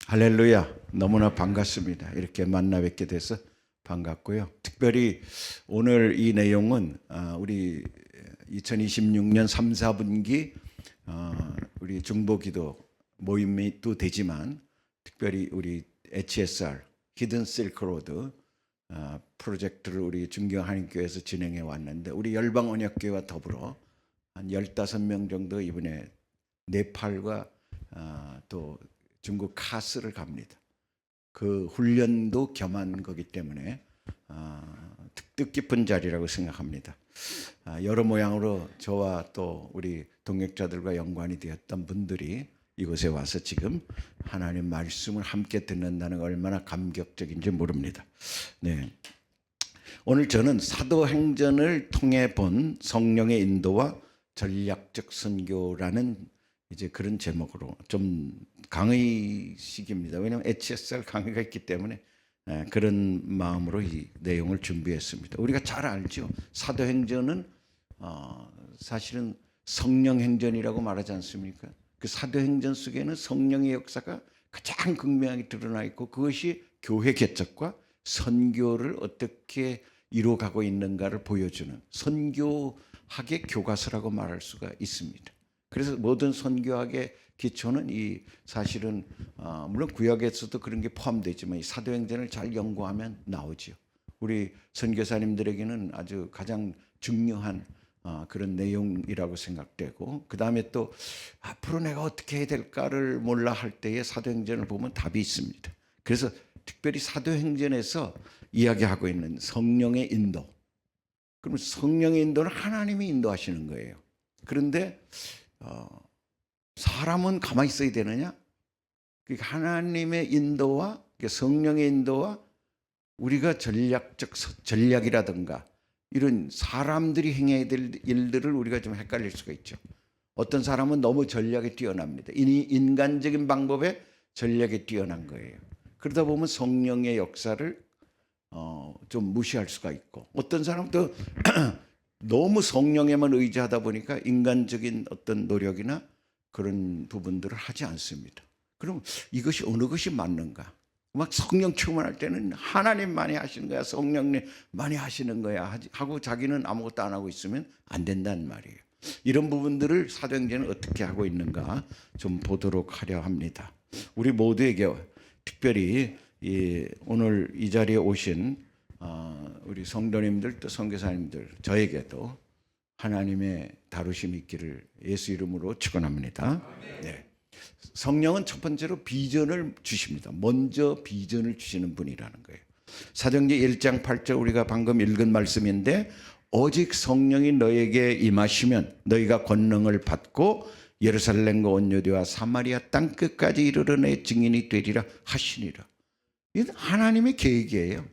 할렐루야. 너무나 반갑습니다. 이렇게 만나 뵙게 돼서 반갑고요. 특별히 오늘 이 내용은 우리 2026년 3, 4분기 우리 중보기도 모임이 또 되지만 특별히 우리 HSR 히든 실크로드 프로젝트를 우리 중경한인교회에서 진행해 왔는데 우리 열방언약교회와 더불어 한 15명 정도 이번에 네팔과 또 중국 카스를 갑니다. 그 훈련도 겸한 거기 때문에 뜻깊은 자리라고 생각합니다. 여러 모양으로 저와 또 우리 동역자들과 연관이 되었던 분들이 이곳에 와서 지금 하나님 말씀을 함께 듣는다는 게 얼마나 감격적인지 모릅니다. 네. 오늘 저는 사도행전을 통해 본 성령의 인도와 전략적 선교라는 이제 그런 제목으로 좀 강의식입니다. 왜냐하면 HSR 강의가 있기 때문에 그런 마음으로 이 내용을 준비했습니다. 우리가 잘 알죠. 사도행전은 사실은 성령행전이라고 말하지 않습니까? 그 사도행전 속에는 성령의 역사가 가장 극명하게 드러나 있고 그것이 교회 개척과 선교를 어떻게 이루어가고 있는가를 보여주는 선교학의 교과서라고 말할 수가 있습니다. 그래서 모든 선교학의 기초는 이 사실은 물론 구약에서도 그런 게 포함되지만 이 사도행전을 잘 연구하면 나오죠. 우리 선교사님들에게는 아주 가장 중요한 그런 내용이라고 생각되고 그 다음에 또 앞으로 내가 어떻게 해야 될까를 몰라 할 때에 사도행전을 보면 답이 있습니다. 그래서 특별히 사도행전에서 이야기하고 있는 성령의 인도. 그럼 성령의 인도는 하나님이 인도하시는 거예요. 그런데 사람은 가만히 있어야 되느냐? 하나님의 인도와 성령의 인도와 우리가 전략이라든가 이런 사람들이 행해야 될 일들을 우리가 좀 헷갈릴 수가 있죠. 어떤 사람은 너무 전략에 뛰어납니다. 인간적인 방법에 전략에 뛰어난 거예요. 그러다 보면 성령의 역사를 좀 무시할 수가 있고 어떤 사람도 너무 성령에만 의지하다 보니까 인간적인 어떤 노력이나 그런 부분들을 하지 않습니다. 그럼 이것이 어느 것이 맞는가? 막 성령 충만할 때는 하나님만이 하시는 거야, 성령님만이 하시는 거야 하고 자기는 아무것도 안 하고 있으면 안 된다는 말이에요. 이런 부분들을 사도행전은 어떻게 하고 있는가 좀 보도록 하려 합니다. 우리 모두에게 특별히 오늘 이 자리에 오신 우리 성도님들 또 선교사님들 저에게도 하나님의 다루심이 있기를 예수 이름으로 축원합니다. 네. 성령은 첫 번째로 비전을 주십니다. 먼저 비전을 주시는 분이라는 거예요. 사도행전 1장 8절 우리가 방금 읽은 말씀인데 오직 성령이 너에게 임하시면 너희가 권능을 받고 예루살렘과 온 유대와 사마리아 땅 끝까지 이르러 내 증인이 되리라 하시니라. 이건 하나님의 계획이에요.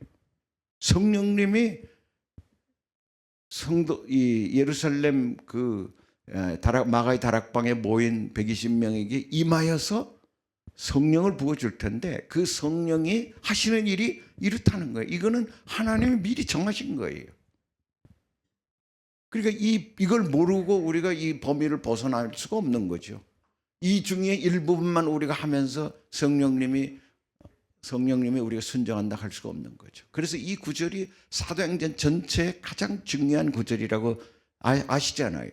성령님이 성도 이 예루살렘 그 마가의 다락방에 모인 120명에게 임하여서 성령을 부어줄 텐데 그 성령이 하시는 일이 이렇다는 거예요. 이거는 하나님이 미리 정하신 거예요. 그러니까 이걸 모르고 우리가 이 범위를 벗어날 수가 없는 거죠. 이 중에 일부분만 우리가 하면서 성령님이 우리가 순종한다 할 수가 없는 거죠. 그래서 이 구절이 사도행전 전체의 가장 중요한 구절이라고 아시잖아요.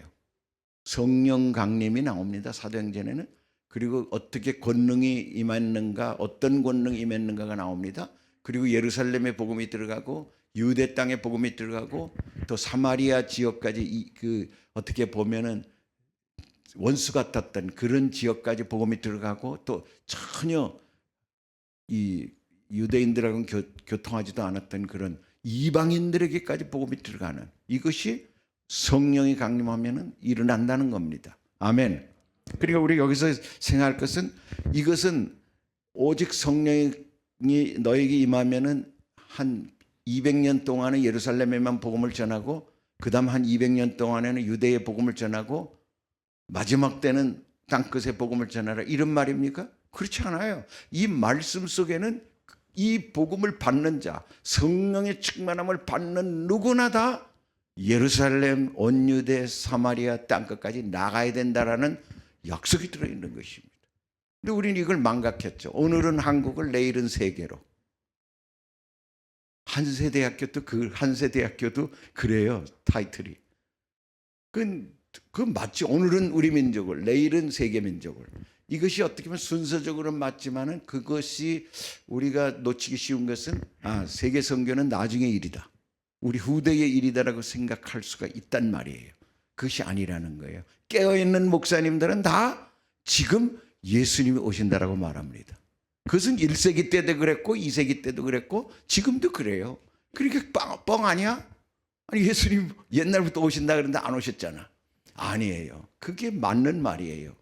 성령 강림이 나옵니다. 사도행전에는. 그리고 어떻게 권능이 임했는가, 어떤 권능이 임했는가가 나옵니다. 그리고 예루살렘의 복음이 들어가고 유대 땅의 복음이 들어가고 또 사마리아 지역까지 어떻게 보면은 원수 같았던 그런 지역까지 복음이 들어가고 또 전혀 이 유대인들하고는 교통하지도 않았던 그런 이방인들에게까지 복음이 들어가는 이것이 성령이 강림하면 일어난다는 겁니다. 아멘. 그러니까 우리 여기서 생각할 것은 이것은 오직 성령이 너에게 임하면은 한 200년 동안은 예루살렘에만 복음을 전하고 그 다음 한 200년 동안에는 유대의 복음을 전하고 마지막 때는 땅끝의 복음을 전하라 이런 말입니까? 그렇지 않아요. 이 말씀 속에는 이 복음을 받는 자, 성령의 충만함을 받는 누구나 다 예루살렘, 온 유대, 사마리아 땅끝까지 나가야 된다라는 약속이 들어있는 것입니다. 근데 우리는 이걸 망각했죠. 오늘은 한국을, 내일은 세계로. 한세대학교도 그래요. 타이틀이. 그건 맞지. 오늘은 우리 민족을, 내일은 세계 민족을. 이것이 어떻게 보면 순서적으로는 맞지만은 그것이 우리가 놓치기 쉬운 것은 세계 선교는 나중의 일이다. 우리 후대의 일이다라고 생각할 수가 있단 말이에요. 그것이 아니라는 거예요. 깨어있는 목사님들은 다 지금 예수님이 오신다라고 말합니다. 그것은 1세기 때도 그랬고 2세기 때도 그랬고 지금도 그래요. 그러니까 뻥 아니야? 아니 예수님 옛날부터 오신다 그러는데 안 오셨잖아. 아니에요. 그게 맞는 말이에요.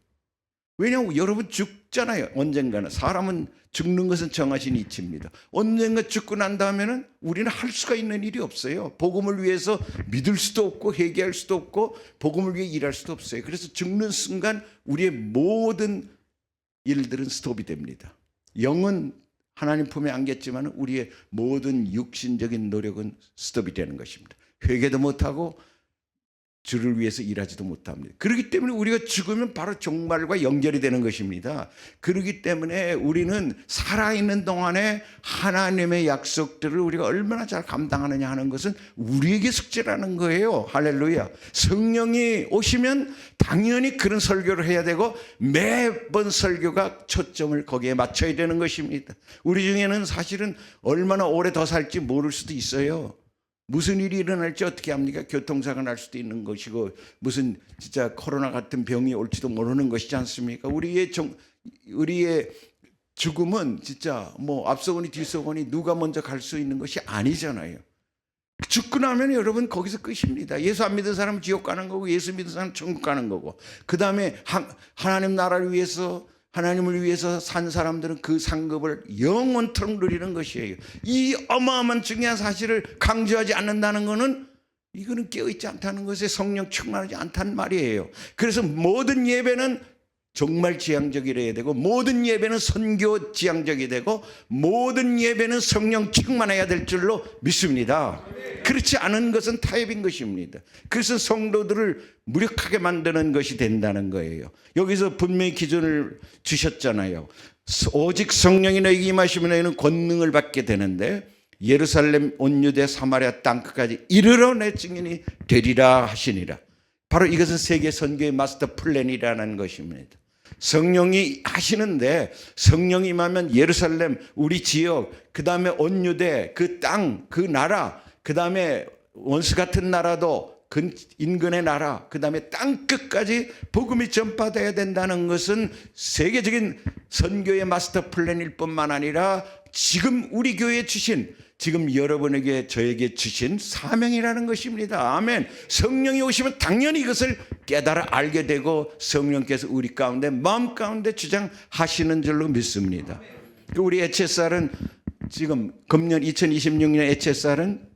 왜냐하면 여러분 죽잖아요. 언젠가는. 사람은 죽는 것은 정하신 이치입니다. 언젠가 죽고 난 다음에는 우리는 할 수가 있는 일이 없어요. 복음을 위해서 믿을 수도 없고 회개할 수도 없고 복음을 위해 일할 수도 없어요. 그래서 죽는 순간 우리의 모든 일들은 스톱이 됩니다. 영은 하나님 품에 안겼지만 우리의 모든 육신적인 노력은 스톱이 되는 것입니다. 회개도 못하고 주를 위해서 일하지도 못합니다. 그렇기 때문에 우리가 죽으면 바로 종말과 연결이 되는 것입니다. 그렇기 때문에 우리는 살아있는 동안에 하나님의 약속들을 우리가 얼마나 잘 감당하느냐 하는 것은 우리에게 숙제라는 거예요. 할렐루야. 성령이 오시면 당연히 그런 설교를 해야 되고 매번 설교가 초점을 거기에 맞춰야 되는 것입니다. 우리 중에는 사실은 얼마나 오래 더 살지 모를 수도 있어요. 무슨 일이 일어날지 어떻게 합니까? 교통사고가 날 수도 있는 것이고 무슨 진짜 코로나 같은 병이 올지도 모르는 것이지 않습니까? 우리의 죽음은 진짜 뭐 앞서거니 뒤서거니 누가 먼저 갈 수 있는 것이 아니잖아요. 죽고 나면 여러분 거기서 끝입니다. 예수 안 믿은 사람은 지옥 가는 거고 예수 믿은 사람은 천국 가는 거고 그 다음에 하나님 나라를 위해서 하나님을 위해서 산 사람들은 그 상급을 영원토록 누리는 것이에요. 이 어마어마한 중요한 사실을 강조하지 않는다는 것은 이거는 깨어있지 않다는 것에 성령 충만하지 않다는 말이에요. 그래서 모든 예배는 정말 지향적이어야 되고 모든 예배는 선교 지향적이 되고 모든 예배는 성령 충만해야 될 줄로 믿습니다. 그렇지 않은 것은 타협인 것입니다. 그래서 성도들을 무력하게 만드는 것이 된다는 거예요. 여기서 분명히 기준을 주셨잖아요. 오직 성령이 너에게 임하시면 너희는 권능을 받게 되는데 예루살렘 온 유대 사마리아 땅끝까지 이르러 내 증인이 되리라 하시니라. 바로 이것은 세계 선교의 마스터 플랜이라는 것입니다. 성령이 하시는데 성령이 임하면 예루살렘 우리 지역 그 다음에 온 유대 그 땅 그 나라 그 다음에 원수 같은 나라도 인근의 나라 그 다음에 땅끝까지 복음이 전파되어야 된다는 것은 세계적인 선교의 마스터 플랜일 뿐만 아니라 지금 우리 교회에 주신 지금 여러분에게 저에게 주신 사명이라는 것입니다. 아멘. 성령이 오시면 당연히 이것을 깨달아 알게 되고 성령께서 우리 가운데 마음 가운데 주장하시는 줄로 믿습니다. 우리 에체살은 지금 금년 2026년 에체살은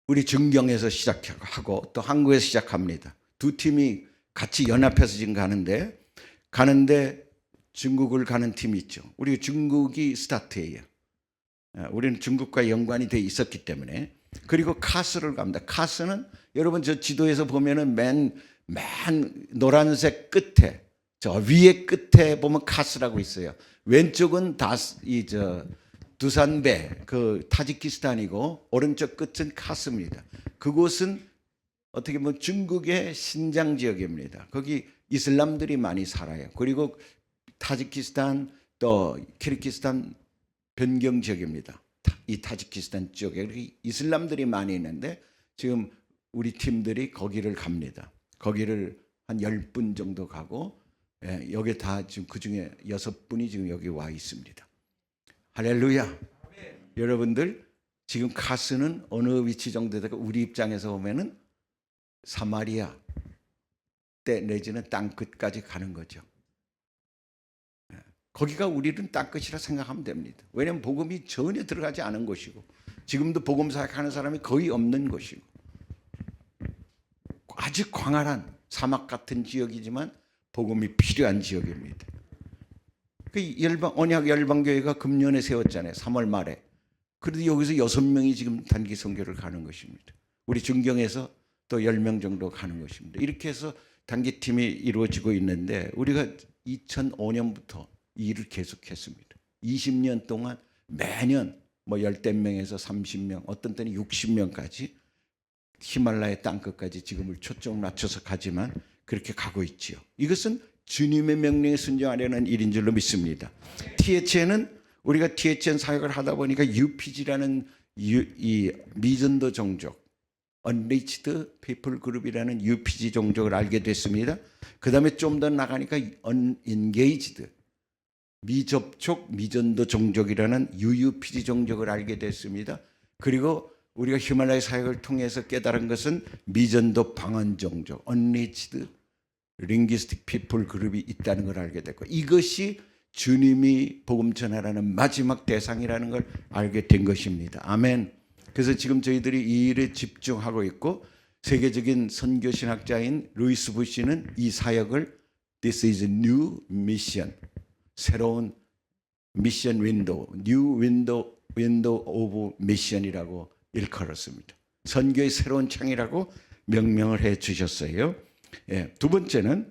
우리 증경에서 시작하고 또 한국에서 시작합니다. 두 팀이 같이 연합해서 지금 가는데 중국을 가는 팀이 있죠. 우리 중국이 스타트예요. 우리는 중국과 연관이 돼 있었기 때문에. 그리고 카스를 갑니다. 카스는 여러분 저 지도에서 보면은 맨 노란색 끝에 저 위에 끝에 보면 카스라고 있어요. 왼쪽은 두산베 그 타지키스탄이고 오른쪽 끝은 카스입니다. 그곳은 어떻게 보면 중국의 신장 지역입니다. 거기 이슬람들이 많이 살아요. 그리고 타지키스탄 또 키르기스탄 변경 지역입니다. 이 타지키스탄 지역에 이슬람들이 많이 있는데 지금 우리 팀들이 거기를 갑니다. 거기를 한 10분 정도 가고 여기 다 지금 그중에 6분이 지금 여기 와 있습니다. 할렐루야. 여러분들 지금 카스는 어느 위치 정도 될까? 우리 입장에서 보면은 사마리아 때 내지는 땅끝까지 가는 거죠. 거기가 우리는 땅끝이라 생각하면 됩니다. 왜냐하면 복음이 전혀 들어가지 않은 곳이고 지금도 복음 사역하는 사람이 거의 없는 곳이고 아주 광활한 사막 같은 지역이지만 복음이 필요한 지역입니다. 그 언약 열방교회가 금년에 세웠잖아요. 3월 말에. 그래도 여기서 6명이 지금 단기 선교를 가는 것입니다. 우리 중경에서 또 10명 정도 가는 것입니다. 이렇게 해서 단기팀이 이루어지고 있는데 우리가 2005년부터 이 일을 계속했습니다. 20년 동안 매년 뭐 10명에서 30명, 어떤 때는 60명까지 히말라야 땅끝까지 지금을 초점 맞춰서 가지만 그렇게 가고 있지요. 이것은 주님의 명령에 순종하려는 일인 줄로 믿습니다. THN은 우리가 THN 사역을 하다 보니까 UPG라는 이 미전도 종족, Unreached People Group이라는 UPG 종족을 알게 됐습니다. 그 다음에 좀 더 나가니까 Unengaged, 미접촉 미전도 종족이라는 UUPG 종족을 알게 됐습니다. 그리고 우리가 히말라야 사역을 통해서 깨달은 것은 미전도 방언 종족, Unreached Linguistic People 그룹이 있다는 걸 알게 됐고, 이것이 주님이 복음 전하라는 마지막 대상이라는 걸 알게 된 것입니다. 아멘. 그래서 지금 저희들이 이 일에 집중하고 있고, 세계적인 선교 신학자인 루이스 부시는 이 사역을 This is a new mission, 새로운 미션 윈도우, New Window of Mission이라고 일컬었습니다. 선교의 새로운 창이라고 명명을 해 주셨어요. 예, 두 번째는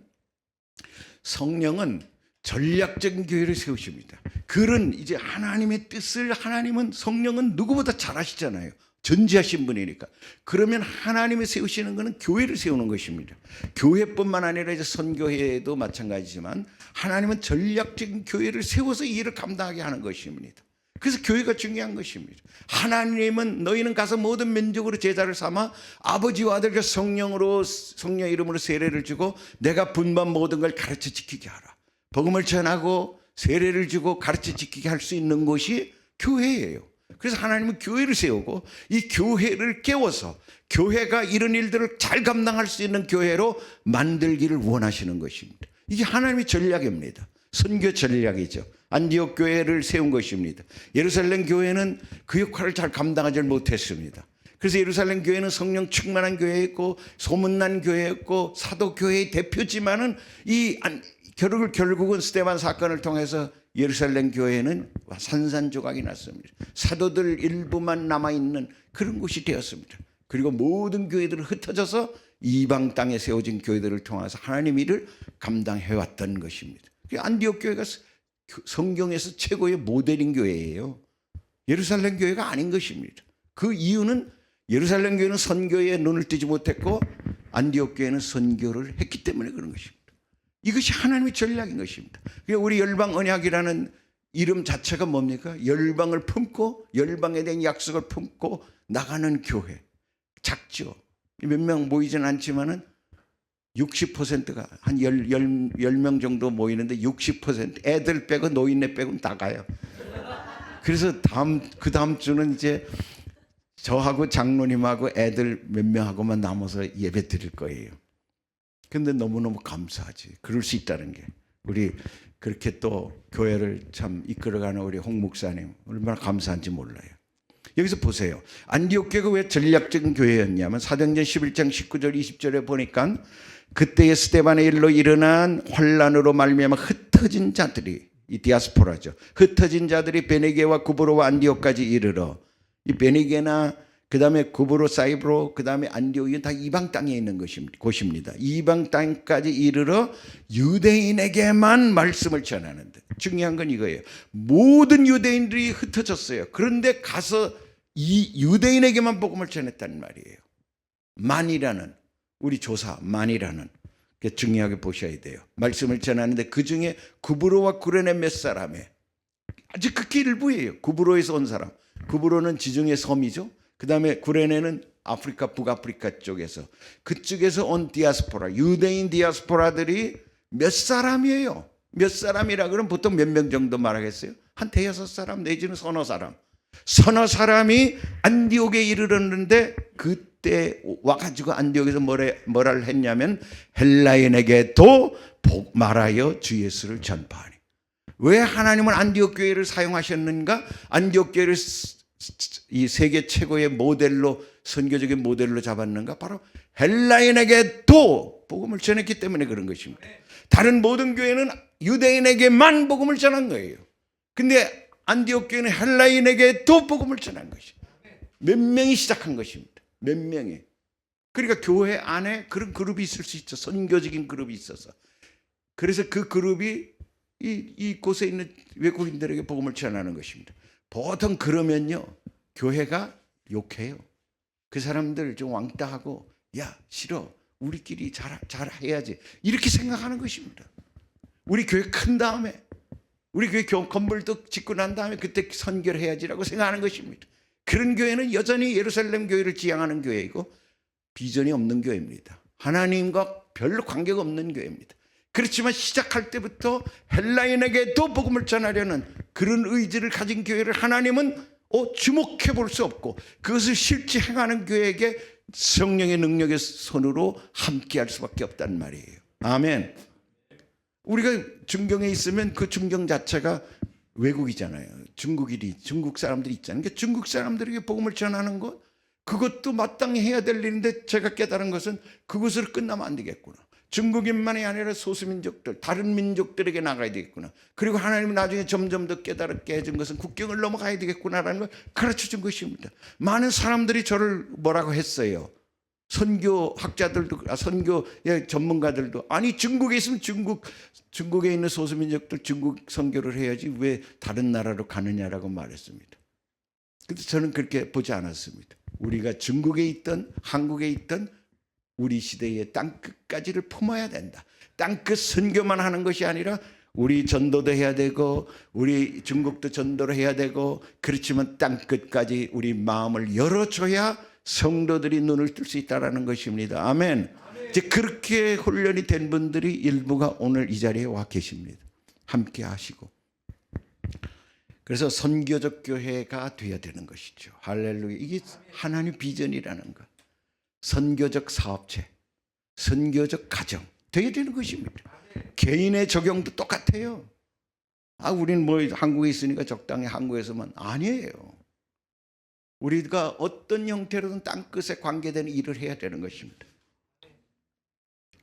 성령은 전략적인 교회를 세우십니다. 그런 이제 하나님의 뜻을, 하나님은 성령은 누구보다 잘 아시잖아요. 전지하신 분이니까. 그러면 하나님이 세우시는 것은 교회를 세우는 것입니다. 교회뿐만 아니라 이제 선교회도 마찬가지지만 하나님은 전략적인 교회를 세워서 이 일을 감당하게 하는 것입니다. 그래서 교회가 중요한 것입니다. 하나님은 너희는 가서 모든 민족으로 제자를 삼아 아버지와 아들과 성령으로, 성령 이름으로 세례를 주고 내가 분반 모든 걸 가르쳐 지키게 하라. 복음을 전하고 세례를 주고 가르쳐 지키게 할 수 있는 곳이 교회예요. 그래서 하나님은 교회를 세우고 이 교회를 깨워서 교회가 이런 일들을 잘 감당할 수 있는 교회로 만들기를 원하시는 것입니다. 이게 하나님의 전략입니다. 선교 전략이죠. 안디옥 교회를 세운 것입니다. 예루살렘 교회는 그 역할을 잘 감당하지 못했습니다. 그래서 예루살렘 교회는 성령 충만한 교회였고 소문난 교회였고 사도 교회의 대표지만은 결국은 스데반 사건을 통해서 예루살렘 교회는 산산조각이 났습니다. 사도들 일부만 남아있는 그런 곳이 되었습니다. 그리고 모든 교회들은 흩어져서 이방 땅에 세워진 교회들을 통해서 하나님 일을 감당해왔던 것입니다. 안디옥 교회가 성경에서 최고의 모델인 교회예요. 예루살렘 교회가 아닌 것입니다. 그 이유는 예루살렘 교회는 선교에 눈을 뜨지 못했고 안디옥 교회는 선교를 했기 때문에 그런 것입니다. 이것이 하나님의 전략인 것입니다. 우리 열방 언약이라는 이름 자체가 뭡니까? 열방을 품고 열방에 대한 약속을 품고 나가는 교회. 작죠. 몇 명 모이진 않지만은 60%가 한 10명 정도 모이는데 60% 애들 빼고 노인네 빼고는 다 가요. 그래서 그 다음 주는 이제 저하고 장로님하고 애들 몇 명하고만 남아서 예배 드릴 거예요. 근데 너무너무 감사하지. 그럴 수 있다는 게. 우리 그렇게 또 교회를 참 이끌어가는 우리 홍 목사님 얼마나 감사한지 몰라요. 여기서 보세요. 안디옥 교회가 왜 전략적인 교회였냐면 사도행전 11장 19절 20절에 보니까 그때의 스데반의 일로 일어난 환란으로 말미암아 흩어진 자들이, 이 디아스포라죠. 흩어진 자들이 베네게와 구브로와 안디옥까지 이르러, 이 베네게나 그 다음에 구브로, 사이브로, 그 다음에 안디옥이 다 이방 땅에 있는 곳입니다. 이방 땅까지 이르러 유대인에게만 말씀을 전하는데, 중요한 건 이거예요. 모든 유대인들이 흩어졌어요. 그런데 가서 이 유대인에게만 복음을 전했단 말이에요. 만이라는, 우리 조사 만이라는 게 중요하게 보셔야 돼요. 말씀을 전하는데 그 중에 구브로와 구레네 몇 사람에 아주 극히 일부예요. 구브로에서 온 사람. 구브로는 지중해 섬이죠. 그 다음에 구레네는 아프리카, 북아프리카 쪽에서, 그쪽에서 온 디아스포라, 유대인 디아스포라들이 몇 사람이에요. 몇 사람이라 그러면 보통 몇 명 정도 말하겠어요? 한 대여섯 사람 내지는 서너 사람. 서너 사람이 안디옥에 이르렀는데 그때 와가지고 안디옥에서 뭐를 했냐면 헬라인에게도 복 말하여 주 예수를 전파하니. 왜 하나님은 안디옥 교회를 사용하셨는가? 안디옥 교회를 이 세계 최고의 모델로, 선교적인 모델로 잡았는가? 바로 헬라인에게도 복음을 전했기 때문에 그런 것입니다. 다른 모든 교회는 유대인에게만 복음을 전한 거예요. 근데 안디옥 교회는 헬라인에게도 복음을 전한 것입니다. 몇 명이 시작한 것입니다. 몇 명이. 그러니까 교회 안에 그런 그룹이 있을 수 있죠. 선교적인 그룹이 있어서. 그래서 그 그룹이 이곳에 있는 외국인들에게 복음을 전하는 것입니다. 보통 그러면요, 교회가 욕해요. 그 사람들 좀 왕따하고, 야, 싫어. 우리끼리 잘 해야지. 이렇게 생각하는 것입니다. 우리 교회 큰 다음에, 우리 교회 건물도 짓고 난 다음에 그때 선교를 해야지라고 생각하는 것입니다. 그런 교회는 여전히 예루살렘 교회를 지향하는 교회이고 비전이 없는 교회입니다. 하나님과 별로 관계가 없는 교회입니다. 그렇지만 시작할 때부터 헬라인에게도 복음을 전하려는 그런 의지를 가진 교회를 하나님은 주목해 볼 수 없고, 그것을 실제 행하는 교회에게 성령의 능력의 손으로 함께할 수밖에 없단 말이에요. 아멘. 우리가 중경에 있으면 그 중경 자체가 외국이잖아요. 중국 사람들이 있잖아요. 그러니까 중국 사람들에게 복음을 전하는 것, 그것도 마땅히 해야 될 일인데, 제가 깨달은 것은 그것으로 끝나면 안 되겠구나. 중국인만이 아니라 소수민족들, 다른 민족들에게 나가야 되겠구나. 그리고 하나님은 나중에 점점 더 깨달게 해준 것은 국경을 넘어가야 되겠구나라는 걸 가르쳐준 것입니다. 많은 사람들이 저를 뭐라고 했어요. 선교학자들도, 선교의 전문가들도, 아니 중국에 있으면 중국에 있는 소수민족들 중국 선교를 해야지 왜 다른 나라로 가느냐라고 말했습니다. 근데 저는 그렇게 보지 않았습니다. 우리가 중국에 있던 한국에 있던 우리 시대의 땅끝까지를 품어야 된다. 땅끝 선교만 하는 것이 아니라 우리 전도도 해야 되고 우리 중국도 전도를 해야 되고, 그렇지만 땅끝까지 우리 마음을 열어줘야 성도들이 눈을 뜰 수 있다는 것입니다. 아멘. 이제 그렇게 훈련이 된 분들이 일부가 오늘 이 자리에 와 계십니다. 함께 하시고. 그래서 선교적 교회가 되어야 되는 것이죠. 할렐루야. 이게 하나님 비전이라는 것. 선교적 사업체, 선교적 가정 되어야 되는 것입니다. 개인의 적용도 똑같아요. 우리는 뭐 한국에 있으니까 적당히 한국에서만, 아니에요. 우리가 어떤 형태로든 땅끝에 관계되는 일을 해야 되는 것입니다.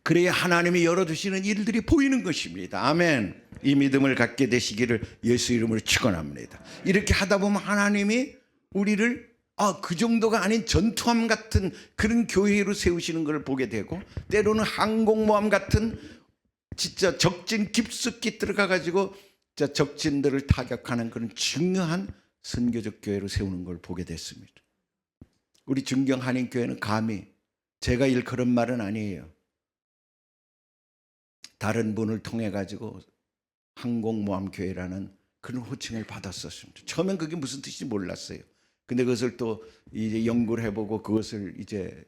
그래야 하나님이 열어두시는 일들이 보이는 것입니다. 아멘. 이 믿음을 갖게 되시기를 예수 이름으로 축원합니다. 이렇게 하다 보면 하나님이 우리를 그 정도가 아닌 전투함 같은 그런 교회로 세우시는 걸 보게 되고, 때로는 항공모함 같은 진짜 적진 깊숙이 들어가 가지고 적진들을 타격하는 그런 중요한 선교적 교회로 세우는 걸 보게 됐습니다. 우리 중경 한인교회는 감히, 제가 일컬은 말은 아니에요. 다른 분을 통해 가지고 항공모함 교회라는 그런 호칭을 받았었습니다. 처음엔 그게 무슨 뜻인지 몰랐어요. 근데 그것을 또 이제 연구를 해보고 그것을 이제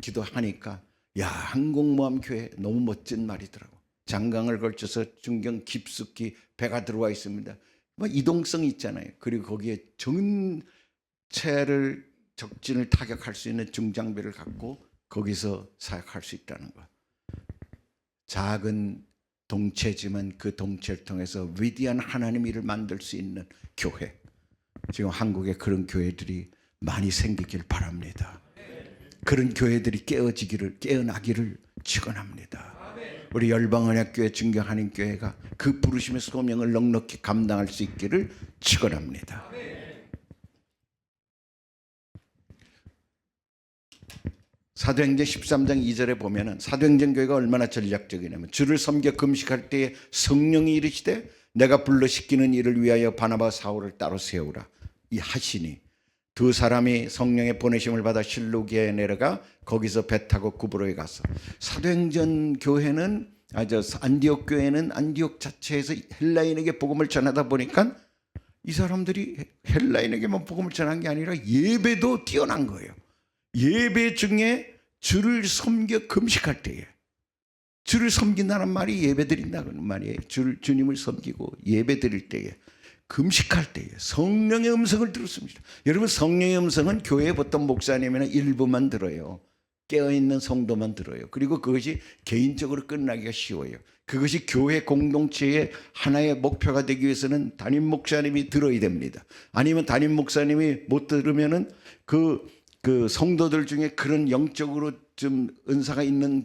기도하니까, 야, 항공모함 교회 너무 멋진 말이더라고. 장강을 걸쳐서 중경 깊숙이 배가 들어와 있습니다. 뭐 이동성이 있잖아요. 그리고 거기에 전체를 적진을 타격할 수 있는 중장비를 갖고 거기서 사역할 수 있다는 것. 작은 동체지만 그 동체를 통해서 위대한 하나님 일을 만들 수 있는 교회. 지금 한국에 그런 교회들이 많이 생기길 바랍니다. 그런 교회들이 깨어나기를 축원합니다. 우리 열방언약교회 중경한인교회가 그 부르심의 소명을 넉넉히 감당할 수 있기를 축원합니다. 사도행전 13장 2절에 보면은 사도행전 교회가 얼마나 전략적이냐면, 주를 섬겨 금식할 때에 성령이 이르시되 내가 불러 시키는 일을 위하여 바나바 사울을 따로 세우라 이 하시니, 두 사람이 성령의 보내심을 받아 실루기에 내려가 거기서 배 타고 구브로에 갔어. 사도행전 교회는 안디옥 교회는 안디옥 자체에서 헬라인에게 복음을 전하다 보니까 이 사람들이 헬라인에게만 복음을 전한 게 아니라 예배도 뛰어난 거예요. 예배 중에 주를 섬겨 금식할 때에, 주를 섬긴다는 말이 예배 드린다는 말이에요. 주님을 섬기고 예배 드릴 때에, 금식할 때에 성령의 음성을 들었습니다. 여러분, 성령의 음성은 교회에 보통 목사님이나 일부만 들어요. 깨어있는 성도만 들어요. 그리고 그것이 개인적으로 끝나기가 쉬워요. 그것이 교회 공동체의 하나의 목표가 되기 위해서는 담임 목사님이 들어야 됩니다. 아니면 담임 목사님이 못 들으면은 그 성도들 중에 그런 영적으로 좀 은사가 있는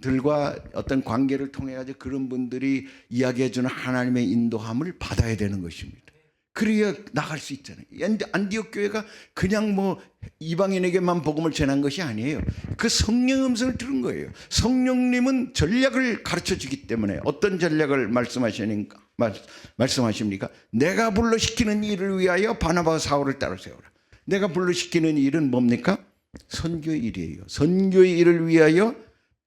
들과 어떤 관계를 통해 가지고 그런 분들이 이야기해 주는 하나님의 인도함을 받아야 되는 것입니다. 그래야 나갈 수 있잖아요. 안디옥 교회가 그냥 뭐 이방인에게만 복음을 전한 것이 아니에요. 그 성령의 음성을 들은 거예요. 성령님은 전략을 가르쳐 주기 때문에 어떤 전략을 말씀하십니까? 내가 불러시키는 일을 위하여 바나바와 사울을 따로 세우라. 내가 불러시키는 일은 뭡니까? 선교의 일이에요. 선교의 일을 위하여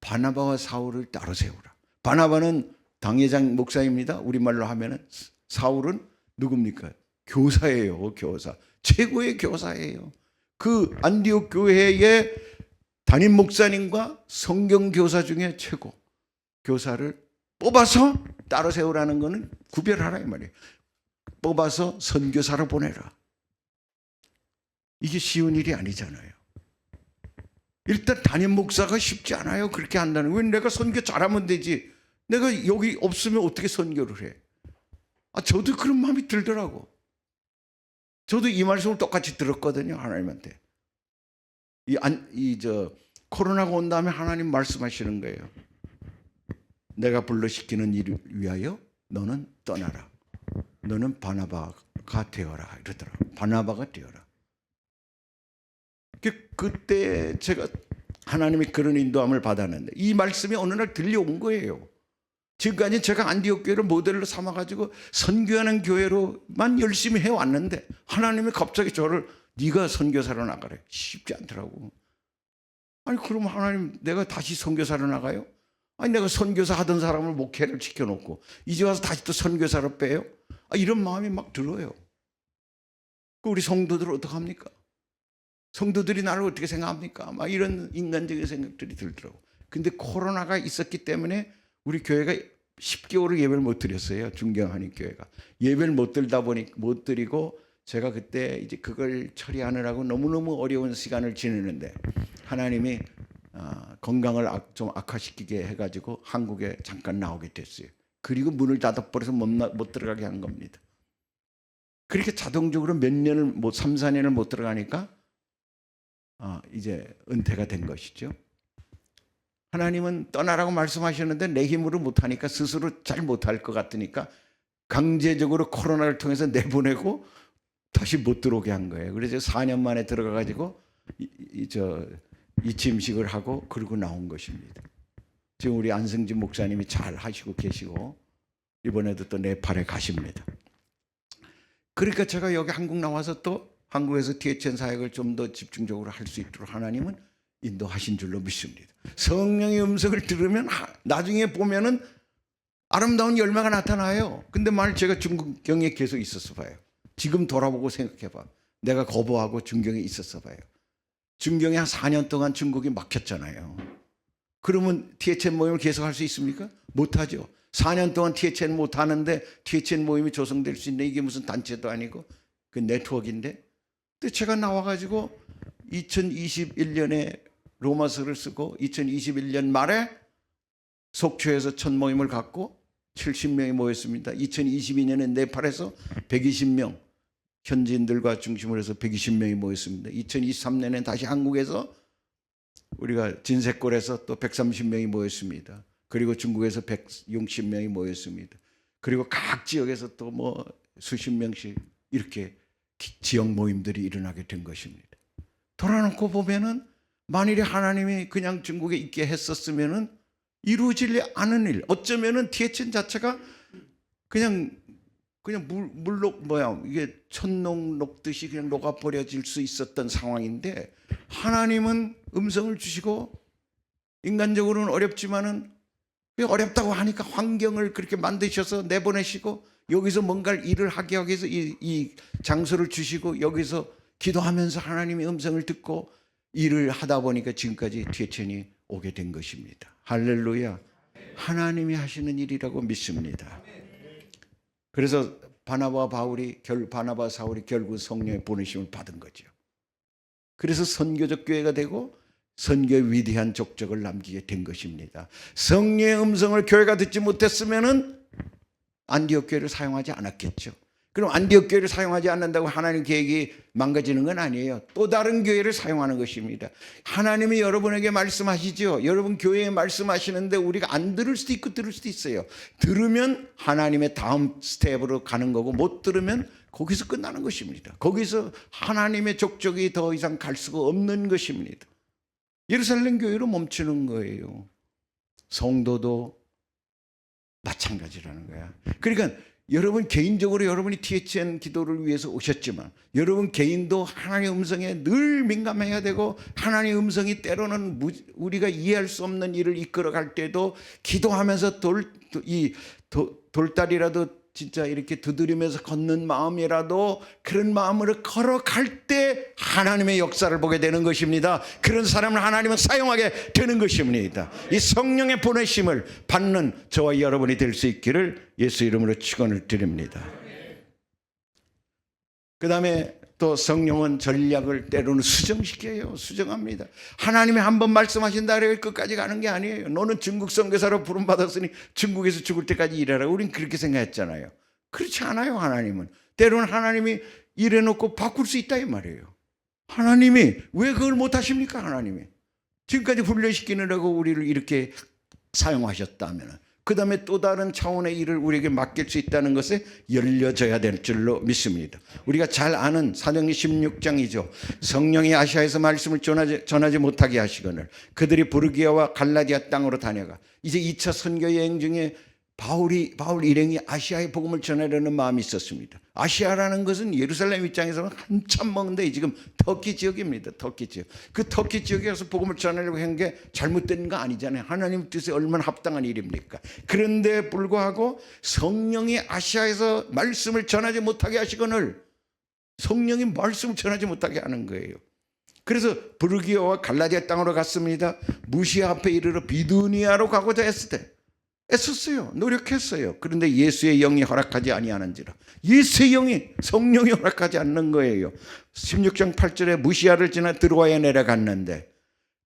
바나바와 사울을 따로 세우라. 바나바는 당회장 목사입니다. 우리말로 하면은 사울은 누굽니까? 교사예요. 교사. 최고의 교사예요. 그 안디옥 교회의 담임 목사님과 성경 교사 중에 최고 교사를 뽑아서 따로 세우라는 것은 구별하라 이 말이에요. 뽑아서 선교사로 보내라. 이게 쉬운 일이 아니잖아요. 일단 담임 목사가 쉽지 않아요. 그렇게 한다는. 왜 내가 선교 잘하면 되지. 내가 여기 없으면 어떻게 선교를 해. 저도 그런 마음이 들더라고. 저도 이 말씀을 똑같이 들었거든요. 하나님한테. 코로나가 온 다음에 하나님 말씀하시는 거예요. 내가 불러시키는 일을 위하여 너는 떠나라. 너는 바나바가 되어라. 이러더라고. 바나바가 되어라. 그때 제가 하나님이 그런 인도함을 받았는데 이 말씀이 어느 날 들려온 거예요. 지금까지 제가 안디옥 교회를 모델로 삼아가지고 선교하는 교회로만 열심히 해왔는데 하나님이 갑자기 저를 네가 선교사로 나가래. 쉽지 않더라고. 아니 그럼 하나님 내가 다시 선교사로 나가요? 아니 내가 선교사 하던 사람을 목회를 시켜놓고 이제 와서 다시 또 선교사로 빼요? 이런 마음이 막 들어요. 우리 성도들은 어떡합니까? 성도들이 나를 어떻게 생각합니까? 막 이런 인간적인 생각들이 들더라고. 근데 코로나가 있었기 때문에 우리 교회가 10개월을 예배를 못 드렸어요. 중경하니 교회가. 예배를 못 드리고 제가 그때 이제 그걸 처리하느라고 너무너무 어려운 시간을 지내는데 하나님이 건강을 좀 악화시키게 해가지고 한국에 잠깐 나오게 됐어요. 그리고 문을 닫아버려서 못 들어가게 한 겁니다. 그렇게 자동적으로 몇 년을 3, 4년을 못 들어가니까 이제 은퇴가 된 것이죠. 하나님은 떠나라고 말씀하셨는데 내 힘으로 못하니까 스스로 잘 못할 것 같으니까 강제적으로 코로나를 통해서 내보내고 다시 못 들어오게 한 거예요. 그래서 4년 만에 들어가가지고 이침식을 하고 그러고 나온 것입니다. 지금 우리 안승진 목사님이 잘 하시고 계시고 이번에도 또 네팔에 가십니다. 그러니까 제가 여기 한국 나와서 또 한국에서 THN 사역을 좀 더 집중적으로 할 수 있도록 하나님은 인도하신 줄로 믿습니다. 성령의 음성을 들으면 나중에 보면은 아름다운 열매가 나타나요. 근데 만약 제가 중경에 계속 있었어 봐요. 지금 돌아보고 생각해 봐. 내가 거부하고 중경에 있었어 봐요. 중경에 한 4년 동안 중국이 막혔잖아요. 그러면 THN 모임을 계속 할 수 있습니까? 못하죠. 4년 동안 THN 못하는데 THN 모임이 조성될 수 있는 이게 무슨 단체도 아니고 그 네트워크인데. 근데 제가 나와가지고 2021년에 로마서를 쓰고 2021년 말에 속초에서 첫 모임을 갖고 70명이 모였습니다. 2022년에 네팔에서 120명 현지인들과 중심으로 해서 120명이 모였습니다. 2023년에 다시 한국에서 우리가 진색골에서 또 130명이 모였습니다. 그리고 중국에서 160명이 모였습니다. 그리고 각 지역에서 또 뭐 수십 명씩 이렇게 지역 모임들이 일어나게 된 것입니다. 돌아놓고 보면은 만일에 하나님이 그냥 중국에 있게 했었으면은 이루어지지 않은 일. 어쩌면은 THN 자체가 그냥 이게 천농 녹듯이 그냥 녹아버려질 수 있었던 상황인데 하나님은 음성을 주시고 인간적으로는 어렵지만은 어렵다고 하니까 환경을 그렇게 만드셔서 내보내시고 여기서 뭔가를 일을 하게 하기 위해서 이 장소를 주시고 여기서 기도하면서 하나님의 음성을 듣고 일을 하다 보니까 지금까지 THN이 오게 된 것입니다. 할렐루야. 하나님이 하시는 일이라고 믿습니다. 그래서 바나바 사울이 결국 성령의 보내심을 받은 거죠. 그래서 선교적 교회가 되고 선교의 위대한 족적을 남기게 된 것입니다. 성령의 음성을 교회가 듣지 못했으면은 안디옥 교회를 사용하지 않았겠죠. 그럼 안디옥 교회를 사용하지 않는다고 하나님 계획이 망가지는 건 아니에요. 또 다른 교회를 사용하는 것입니다. 하나님이 여러분에게 말씀하시죠. 여러분 교회에 말씀하시는데 우리가 안 들을 수도 있고 들을 수도 있어요. 들으면 하나님의 다음 스텝으로 가는 거고 못 들으면 거기서 끝나는 것입니다. 거기서 하나님의 족적이 더 이상 갈 수가 없는 것입니다. 예루살렘 교회로 멈추는 거예요. 성도도 마찬가지라는 거야. 그러니까 여러분 개인적으로 여러분이 THN 기도를 위해서 오셨지만 여러분 개인도 하나님의 음성에 늘 민감해야 되고 하나님의 음성이 때로는 우리가 이해할 수 없는 일을 이끌어갈 때도 기도하면서 돌다리라도 진짜 이렇게 두드리면서 걷는 마음이라도 그런 마음으로 걸어갈 때 하나님의 역사를 보게 되는 것입니다. 그런 사람을 하나님은 사용하게 되는 것입니다. 이 성령의 보내심을 받는 저와 여러분이 될 수 있기를 예수 이름으로 축원을 드립니다. 그 다음에 또 성령은 전략을 때로는 수정시켜요. 수정합니다. 하나님이 한번 말씀하신다 그래서 끝까지 가는 게 아니에요. 너는 중국 선교사로 부름받았으니 중국에서 죽을 때까지 일하라. 우린 그렇게 생각했잖아요. 그렇지 않아요. 하나님은 때로는 하나님이 일해놓고 바꿀 수 있다 이 말이에요. 하나님이 왜 그걸 못하십니까? 하나님이 지금까지 훈련시키느라고 우리를 이렇게 사용하셨다면 그 다음에 또 다른 차원의 일을 우리에게 맡길 수 있다는 것에 열려져야 될 줄로 믿습니다. 우리가 잘 아는 사도행전 16장이죠. 성령이 아시아에서 말씀을 전하지 못하게 하시거늘 그들이 부르기아와 갈라디아 땅으로 다녀가 이제 2차 선교 여행 중에 바울 일행이 아시아의 복음을 전하려는 마음이 있었습니다. 아시아라는 것은 예루살렘 입장에서는 한참 먼데 지금 터키 지역입니다. 터키 지역. 그 터키 지역에 가서 복음을 전하려고 한 게 잘못된 거 아니잖아요. 하나님 뜻에 얼마나 합당한 일입니까? 그런데 불구하고 성령이 아시아에서 말씀을 전하지 못하게 하시거늘 성령이 말씀을 전하지 못하게 하는 거예요. 그래서 부르기아와 갈라디아 땅으로 갔습니다. 무시아 앞에 이르러 비두니아로 가고자 했을 때 애썼어요. 노력했어요. 그런데 예수의 영이 허락하지 아니하는지라. 예수의 영이 성령이 허락하지 않는 거예요. 16장 8절에 무시아를 지나 드로아에 내려갔는데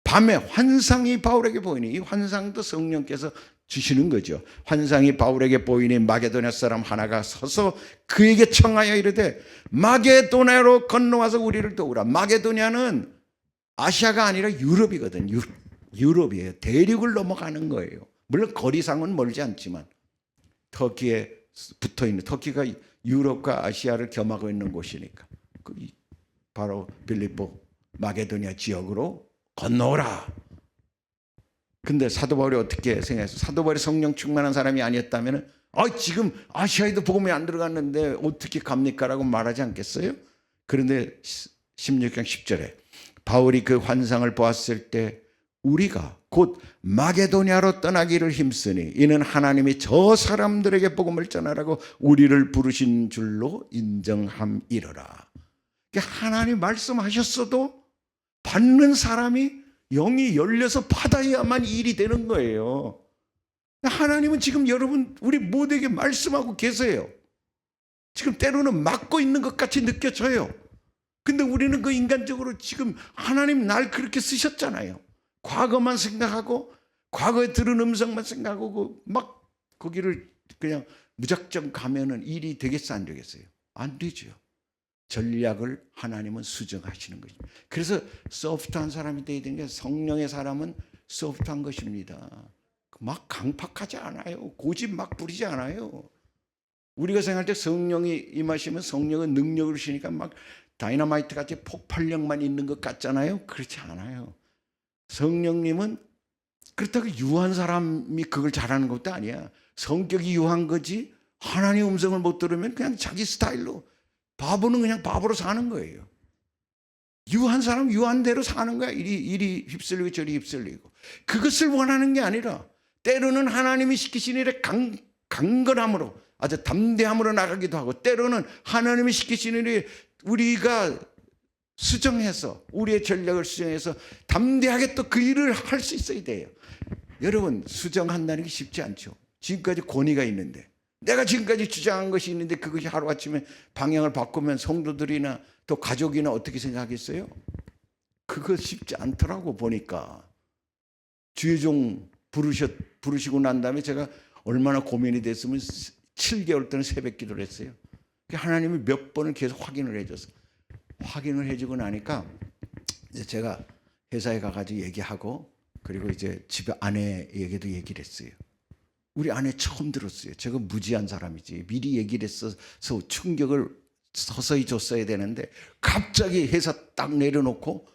밤에 환상이 바울에게 보이니 이 환상도 성령께서 주시는 거죠. 환상이 바울에게 보이니 마게도냐 사람 하나가 서서 그에게 청하여 이르되 마게도냐로 건너와서 우리를 도우라. 마게도냐는 아시아가 아니라 유럽이거든. 유럽이에요. 대륙을 넘어가는 거예요. 물론 거리상은 멀지 않지만 터키에 붙어있는 터키가 유럽과 아시아를 겸하고 있는 곳이니까 바로 빌립보 마게도냐 지역으로 건너오라. 근데 사도 바울이 어떻게 생각했어요? 사도 바울이 성령 충만한 사람이 아니었다면 지금 아시아에도 복음이 안 들어갔는데 어떻게 갑니까? 라고 말하지 않겠어요? 그런데 16장 10절에 바울이 그 환상을 보았을 때 우리가 곧 마게도냐로 떠나기를 힘쓰니 이는 하나님이 저 사람들에게 복음을 전하라고 우리를 부르신 줄로 인정함이러라. 하나님 말씀하셨어도 받는 사람이 영이 열려서 받아야만 일이 되는 거예요. 하나님은 지금 여러분 우리 모두에게 말씀하고 계세요. 지금 때로는 막고 있는 것 같이 느껴져요. 근데 우리는 그 인간적으로 지금 하나님 날 그렇게 쓰셨잖아요. 과거만 생각하고 과거에 들은 음성만 생각하고 막 거기를 그냥 무작정 가면은 일이 되겠어 안 되겠어요? 안 되죠. 전략을 하나님은 수정하시는 것입니다. 그래서 소프트한 사람이 되어야 되는 게 성령의 사람은 소프트한 것입니다. 막 강팍하지 않아요. 고집 막 부리지 않아요. 우리가 생각할 때 성령이 임하시면 성령은 능력을 주시니까 막 다이너마이트 같이 폭발력만 있는 것 같잖아요. 그렇지 않아요. 성령님은 그렇다고 유한 사람이 그걸 잘하는 것도 아니야. 성격이 유한 거지 하나님의 음성을 못 들으면 그냥 자기 스타일로 바보는 그냥 바보로 사는 거예요. 유한 사람 유한 대로 사는 거야. 이리 휩쓸리고 저리 휩쓸리고. 그것을 원하는 게 아니라 때로는 하나님이 시키신 일에 강건함으로 아주 담대함으로 나가기도 하고 때로는 하나님이 시키신 일에 우리가 수정해서 우리의 전략을 수정해서 담대하게 또 그 일을 할 수 있어야 돼요. 여러분 수정한다는 게 쉽지 않죠. 지금까지 권위가 있는데 내가 지금까지 주장한 것이 있는데 그것이 하루아침에 방향을 바꾸면 성도들이나 또 가족이나 어떻게 생각하겠어요? 그거 쉽지 않더라고. 보니까 주의 종 부르시고 난 다음에 제가 얼마나 고민이 됐으면 7개월 동안 새벽 기도를 했어요. 하나님이 몇 번을 계속 확인을 해줘서 확인을 해주고 나니까 이제 제가 회사에 가가지고 얘기하고 그리고 이제 집에 아내에게도 얘기를 했어요. 우리 아내 처음 들었어요. 제가 무지한 사람이지 미리 얘기를 했어서 충격을 서서히 줬어야 되는데 갑자기 회사 딱 내려놓고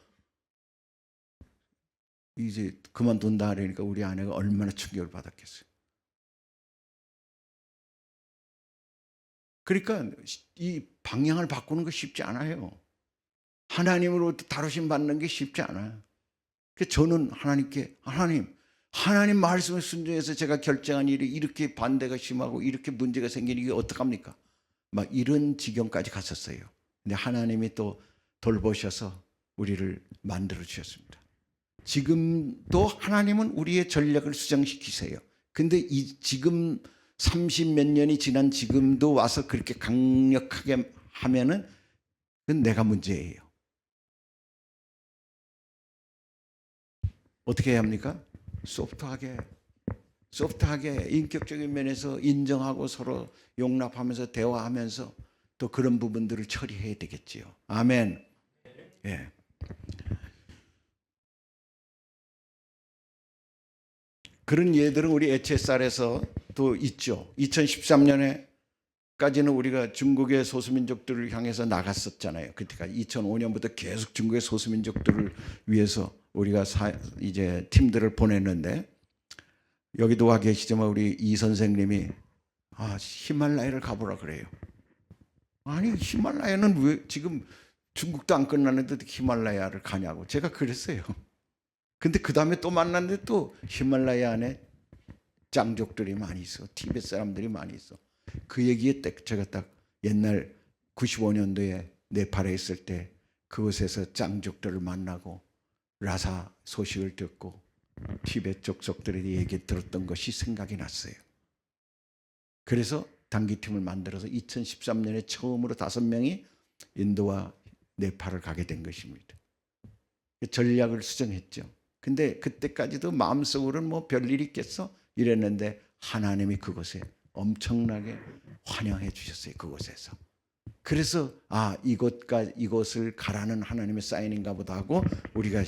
이제 그만둔다 하니까 우리 아내가 얼마나 충격을 받았겠어요. 그러니까 이 방향을 바꾸는 거 쉽지 않아요. 하나님으로부터 다루심 받는 게 쉽지 않아요. 그래서 저는 하나님께 하나님 말씀에 순종해서 제가 결정한 일이 이렇게 반대가 심하고 이렇게 문제가 생기는 게 어떡합니까? 막 이런 지경까지 갔었어요. 근데 하나님이 또 돌보셔서 우리를 만들어 주셨습니다. 지금도 하나님은 우리의 전략을 수정시키세요. 근데 이 지금 30몇 년이 지난 지금도 와서 그렇게 강력하게 하면은 그건 내가 문제예요. 어떻게 해야 합니까? 소프트하게 인격적인 면에서 인정하고 서로 용납하면서 대화하면서 또 그런 부분들을 처리해야 되겠지요. 아멘. 예. 그런 예들은 우리 HSR에서 또 있죠. 2013년에까지는 우리가 중국의 소수민족들을 향해서 나갔었잖아요. 그때가 2005년부터 계속 중국의 소수민족들을 위해서 우리가 이제 팀들을 보냈는데, 여기도 와 계시지만 우리 이 선생님이 히말라야를 가보라 그래요. 아니 히말라야는 왜 지금 중국도 안 끝났는데 히말라야를 가냐고 제가 그랬어요. 근데 그 다음에 또 만났는데 또 히말라야 안에 짱족들이 많이 있어. 티베트 사람들이 많이 있어. 그 얘기에 제가 딱 옛날 95년도에 네팔에 있을 때 그곳에서 짱족들을 만나고 라사 소식을 듣고 티베트 족속들의 얘기 들었던 것이 생각이 났어요. 그래서 단기팀을 만들어서 2013년에 처음으로 5명이 인도와 네팔을 가게 된 것입니다. 전략을 수정했죠. 근데 그때까지도 마음속으로는 뭐 별일이 있겠어? 이랬는데 하나님이 그곳에 엄청나게 환영해 주셨어요. 그곳에서. 그래서 이곳을 가라는 하나님의 사인인가 보다 하고 우리가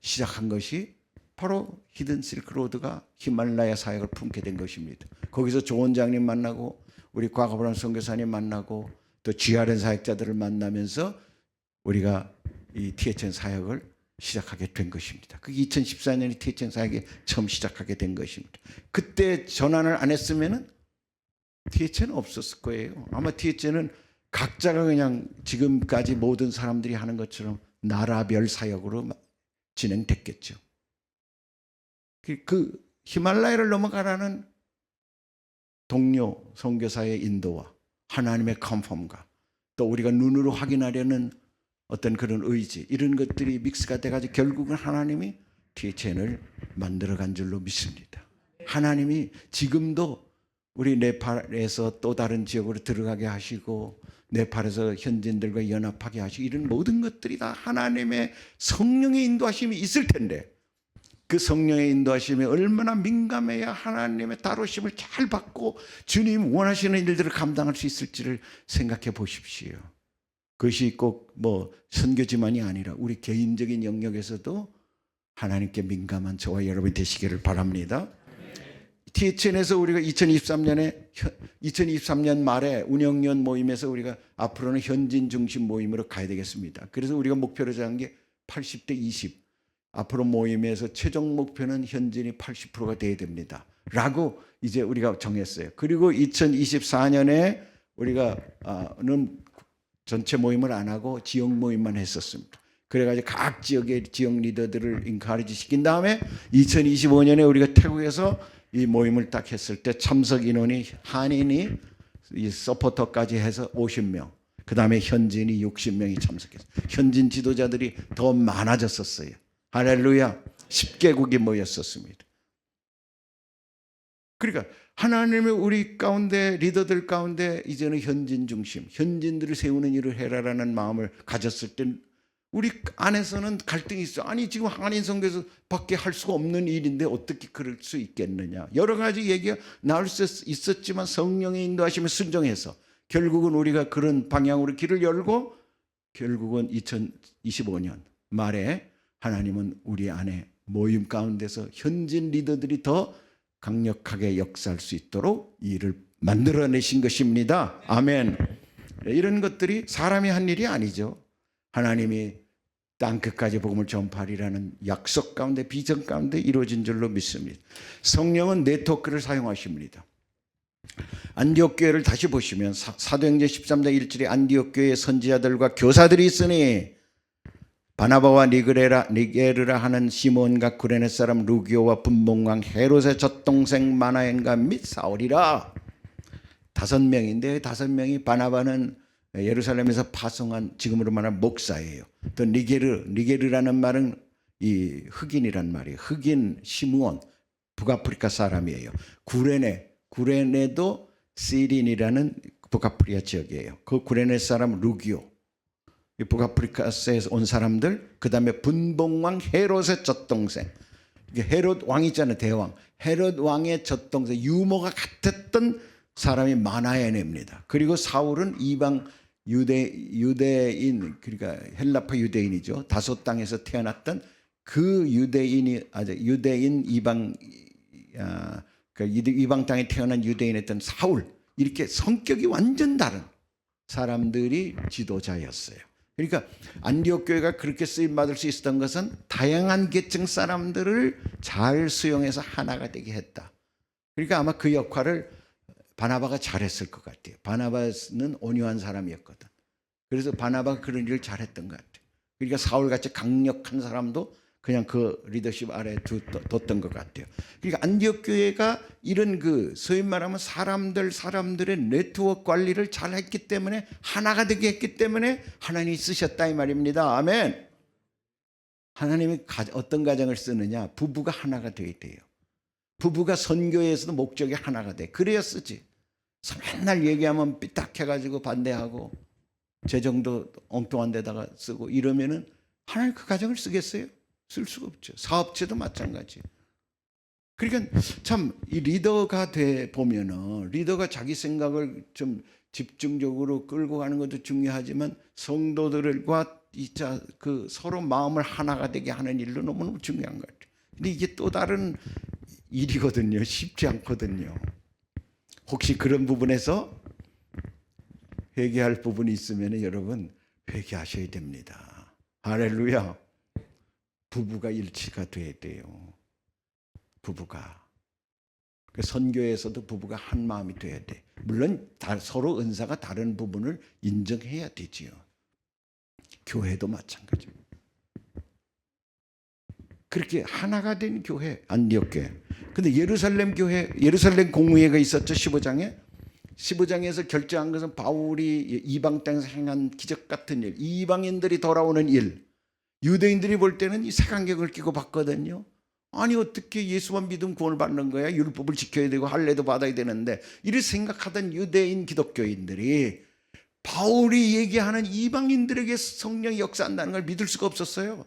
시작한 것이 바로 히든 실크로드가 히말라야 사역을 품게 된 것입니다. 거기서 조 원장님 만나고 우리 과거브람 선교사님 만나고 또 GRN 사역자들을 만나면서 우리가 이 THN 사역을 시작하게 된 것입니다. 그게 2014년에 THN 사역이 처음 시작하게 된 것입니다. 그때 전환을 안 했으면은 THN은 없었을 거예요. 아마 THN은 각자가 그냥 지금까지 모든 사람들이 하는 것처럼 나라별 사역으로 진행됐겠죠. 그 히말라야를 넘어가라는 동료 선교사의 인도와 하나님의 컨펌과 또 우리가 눈으로 확인하려는 어떤 그런 의지, 이런 것들이 믹스가 돼가지고 결국은 하나님이 THN을 만들어간 줄로 믿습니다. 하나님이 지금도 우리 네팔에서 또 다른 지역으로 들어가게 하시고 네팔에서 현지인들과 연합하게 하시고 이런 모든 것들이 다 하나님의 성령의 인도하심이 있을 텐데, 그 성령의 인도하심이 얼마나 민감해야 하나님의 다루심을 잘 받고 주님 원하시는 일들을 감당할 수 있을지를 생각해 보십시오. 그것이 꼭 뭐 선교지만이 아니라 우리 개인적인 영역에서도 하나님께 민감한 저와 여러분이 되시기를 바랍니다. THN에서 우리가 2023년 말에 운영연 모임에서 우리가 앞으로는 현진 중심 모임으로 가야 되겠습니다. 그래서 우리가 목표로 정한 게 80대 20. 앞으로 모임에서 최종 목표는 현진이 80%가 돼야 됩니다. 라고 이제 우리가 정했어요. 그리고 2024년에 우리가는 전체 모임을 안 하고 지역 모임만 했었습니다. 그래가지고 각 지역의 지역 리더들을 인카리지 시킨 다음에 2025년에 우리가 태국에서 이 모임을 딱 했을 때 참석 인원이 한인이 이 서포터까지 해서 50명, 그 다음에 현지인이 60명이 참석했어요. 현진 지도자들이 더 많아졌었어요. 할렐루야. 10개국이 모였었습니다. 그러니까 하나님의 우리 가운데 리더들 가운데 이제는 현진 중심, 현진들을 세우는 일을 해라라는 마음을 가졌을 때 우리 안에서는 갈등이 있어. 아니 지금 한인 선교에서 밖에 할 수가 없는 일인데 어떻게 그럴 수 있겠느냐. 여러 가지 얘기가 나올 수 있었지만 성령의 인도하심에 순종해서 결국은 우리가 그런 방향으로 길을 열고 결국은 2025년 말에 하나님은 우리 안에 모임 가운데서 현진 리더들이 더 강력하게 역사할 수 있도록 이 일을 만들어내신 것입니다. 아멘. 이런 것들이 사람이 한 일이 아니죠. 하나님이 땅끝까지 복음을 전파하리라는 약속 가운데, 비전 가운데 이루어진 줄로 믿습니다. 성령은 네트워크를 사용하십니다. 안디옥 교회를 다시 보시면 사도행전 13장 1절에 안디옥 교회의 선지자들과 교사들이 있으니 바나바와 니게르라 하는 시몬과 구레네 사람 루기오와 분봉왕 헤롯의 젖동생 마나엔과 및 사울이라. 5명인데 5명이 바나바는 예루살렘에서 파송한 지금으로 말하면 목사예요. 또 니게르라는 말은 이 흑인이란 말이에요. 흑인 시므온, 북아프리카 사람이에요. 구레네도 시린이라는 북아프리카 지역이에요. 그 구레네 사람 루기오, 북아프리카에서 온 사람들. 그 다음에 분봉왕 헤롯의 젖동생, 헤롯 왕 있잖아요, 대왕. 헤롯 왕의 젖동생, 유모가 같았던 사람이 마나엔입니다. 그리고 사울은 이방 유대인, 그러니까 헬라파 유대인이죠. 다소 땅에서 태어났던 그 유대인 이방 땅에 태어난 유대인이었던 사울. 이렇게 성격이 완전 다른 사람들이 지도자였어요. 그러니까 안디옥 교회가 그렇게 쓰임 받을 수 있었던 것은 다양한 계층 사람들을 잘 수용해서 하나가 되게 했다. 그러니까 아마 그 역할을 바나바가 잘했을 것 같아요. 바나바는 온유한 사람이었거든. 그래서 바나바가 그런 일을 잘했던 것 같아요. 그러니까 사울같이 강력한 사람도 그냥 그 리더십 아래에 뒀던 것 같아요. 그러니까 안디옥 교회가 이런 소위 말하면 사람들의 네트워크 관리를 잘했기 때문에, 하나가 되게 했기 때문에 하나님이 쓰셨다 이 말입니다. 아멘. 하나님이 어떤 가정을 쓰느냐? 부부가 하나가 되어야 돼요. 부부가 선교에서도 목적이 하나가 돼. 그래야 쓰지. 맨날 얘기하면 삐딱해가지고 반대하고 재정도 엉뚱한 데다가 쓰고 이러면은 하나님 그 가정을 쓰겠어요? 쓸 수가 없죠. 사업체도 마찬가지. 그러니까 참 이 리더가 돼 보면은, 리더가 자기 생각을 좀 집중적으로 끌고 가는 것도 중요하지만 성도들과 서로 마음을 하나가 되게 하는 일도 너무너무 중요한 것 같아요. 근데 이게 또 다른 일이거든요. 쉽지 않거든요. 혹시 그런 부분에서 회개할 부분이 있으면 여러분 회개하셔야 됩니다. 할렐루야. 부부가 일치가 돼야 돼요. 부부가. 선교에서도 부부가 한 마음이 돼야 돼. 물론 서로 은사가 다른 부분을 인정해야 되지요. 교회도 마찬가지입니다. 그렇게 하나가 된 교회, 안디옥 교회. 근데 예루살렘 교회, 예루살렘 공회가 있었죠. 15장에서 결정한 것은 바울이 이방 땅에서 행한 기적 같은 일, 이방인들이 돌아오는 일. 유대인들이 볼 때는 이 색안경을 끼고 봤거든요. 아니 어떻게 예수만 믿으면 구원을 받는 거야? 율법을 지켜야 되고 할례도 받아야 되는데, 이렇게 생각하던 유대인 기독교인들이 바울이 얘기하는 이방인들에게 성령이 역사한다는 걸 믿을 수가 없었어요.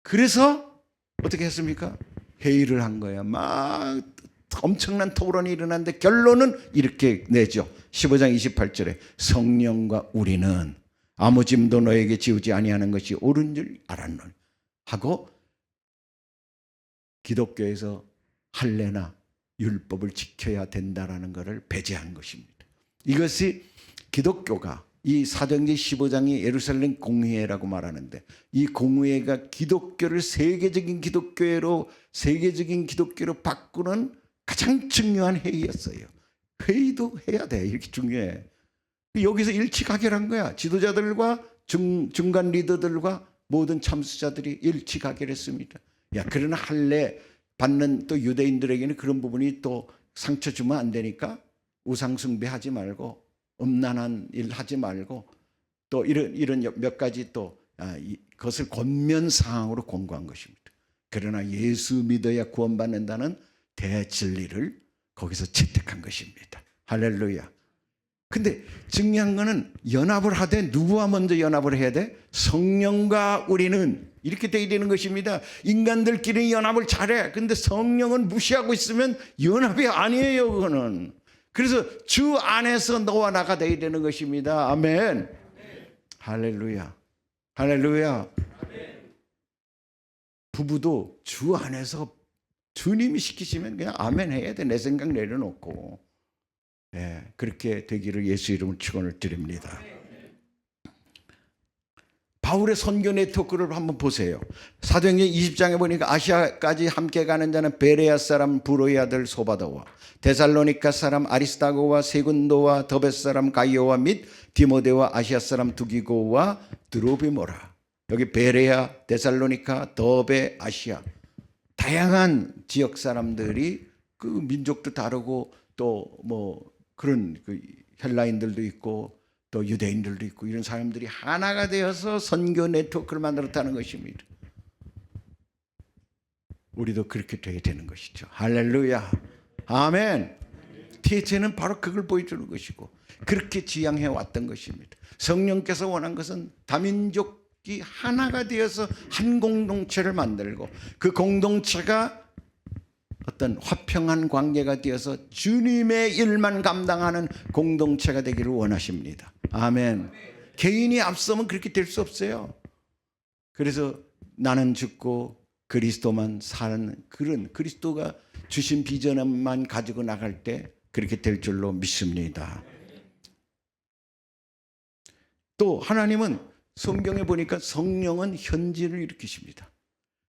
그래서 어떻게 했습니까? 회의를 한 거야. 막 엄청난 토론이 일어났는데 결론은 이렇게 내죠. 15장 28절에 성령과 우리는 아무 짐도 너에게 지우지 아니하는 것이 옳은 줄 알았노니 하고, 기독교에서 할례나 율법을 지켜야 된다라는 것을 배제한 것입니다. 이것이 기독교가, 이 사도행전 15장이 예루살렘 공회라고 말하는데, 이 공회가 기독교를 세계적인 기독교로 바꾸는 가장 중요한 회의였어요. 회의도 해야 돼. 이렇게 중요해. 여기서 일치가결한 거야. 지도자들과 중간 리더들과 모든 참수자들이 일치가결했습니다. 그러나 할례 받는 또 유대인들에게는 그런 부분이 또 상처 주면 안 되니까 우상 숭배하지 말고, 음란한 일 하지 말고, 또 이런 몇 가지 또 그것을 권면 사항으로 공고한 것입니다. 그러나 예수 믿어야 구원받는다는 대진리를 거기서 채택한 것입니다. 할렐루야. 근데 중요한 거는 연합을 하되 누구와 먼저 연합을 해야 돼? 성령과 우리는, 이렇게 돼야 되는 것입니다. 인간들끼리 연합을 잘해. 근데 성령은 무시하고 있으면 연합이 아니에요, 그거는. 그래서 주 안에서 너와 나가 돼야 되는 것입니다. 아멘. 할렐루야. 할렐루야. 부부도 주 안에서 주님이 시키시면 그냥 아멘 해야 돼. 내 생각 내려놓고. 그렇게 되기를 예수 이름으로 축원을 드립니다. 바울의 선교 네트워크를 한번 보세요. 사도행전 20장에 보니까 아시아까지 함께 가는 자는 베레아 사람 브로의 아들 소바도와 데살로니가 사람 아리스다고와 세군도와 더베 사람 가이오와 및 디모데와 아시아 사람 두기고와 드로비모라. 여기 베레아, 데살로니가, 더베, 아시아 다양한 지역 사람들이 그 민족도 다르고 또 뭐 그런 그 헬라인들도 있고 또 유대인들도 있고 이런 사람들이 하나가 되어서 선교 네트워크를 만들었다는 것입니다. 우리도 그렇게 돼야 되는 것이죠. 할렐루야. 아멘. TH는 바로 그걸 보여주는 것이고 그렇게 지향해 왔던 것입니다. 성령께서 원한 것은 다민족이 하나가 되어서 한 공동체를 만들고 그 공동체가 어떤 화평한 관계가 되어서 주님의 일만 감당하는 공동체가 되기를 원하십니다. 아멘. 개인이 앞서면 그렇게 될 수 없어요. 그래서 나는 죽고 그리스도만 사는 그런 그리스도가 주신 비전만 가지고 나갈 때 그렇게 될 줄로 믿습니다. 또 하나님은 성경에 보니까 성령은 현지를 일으키십니다.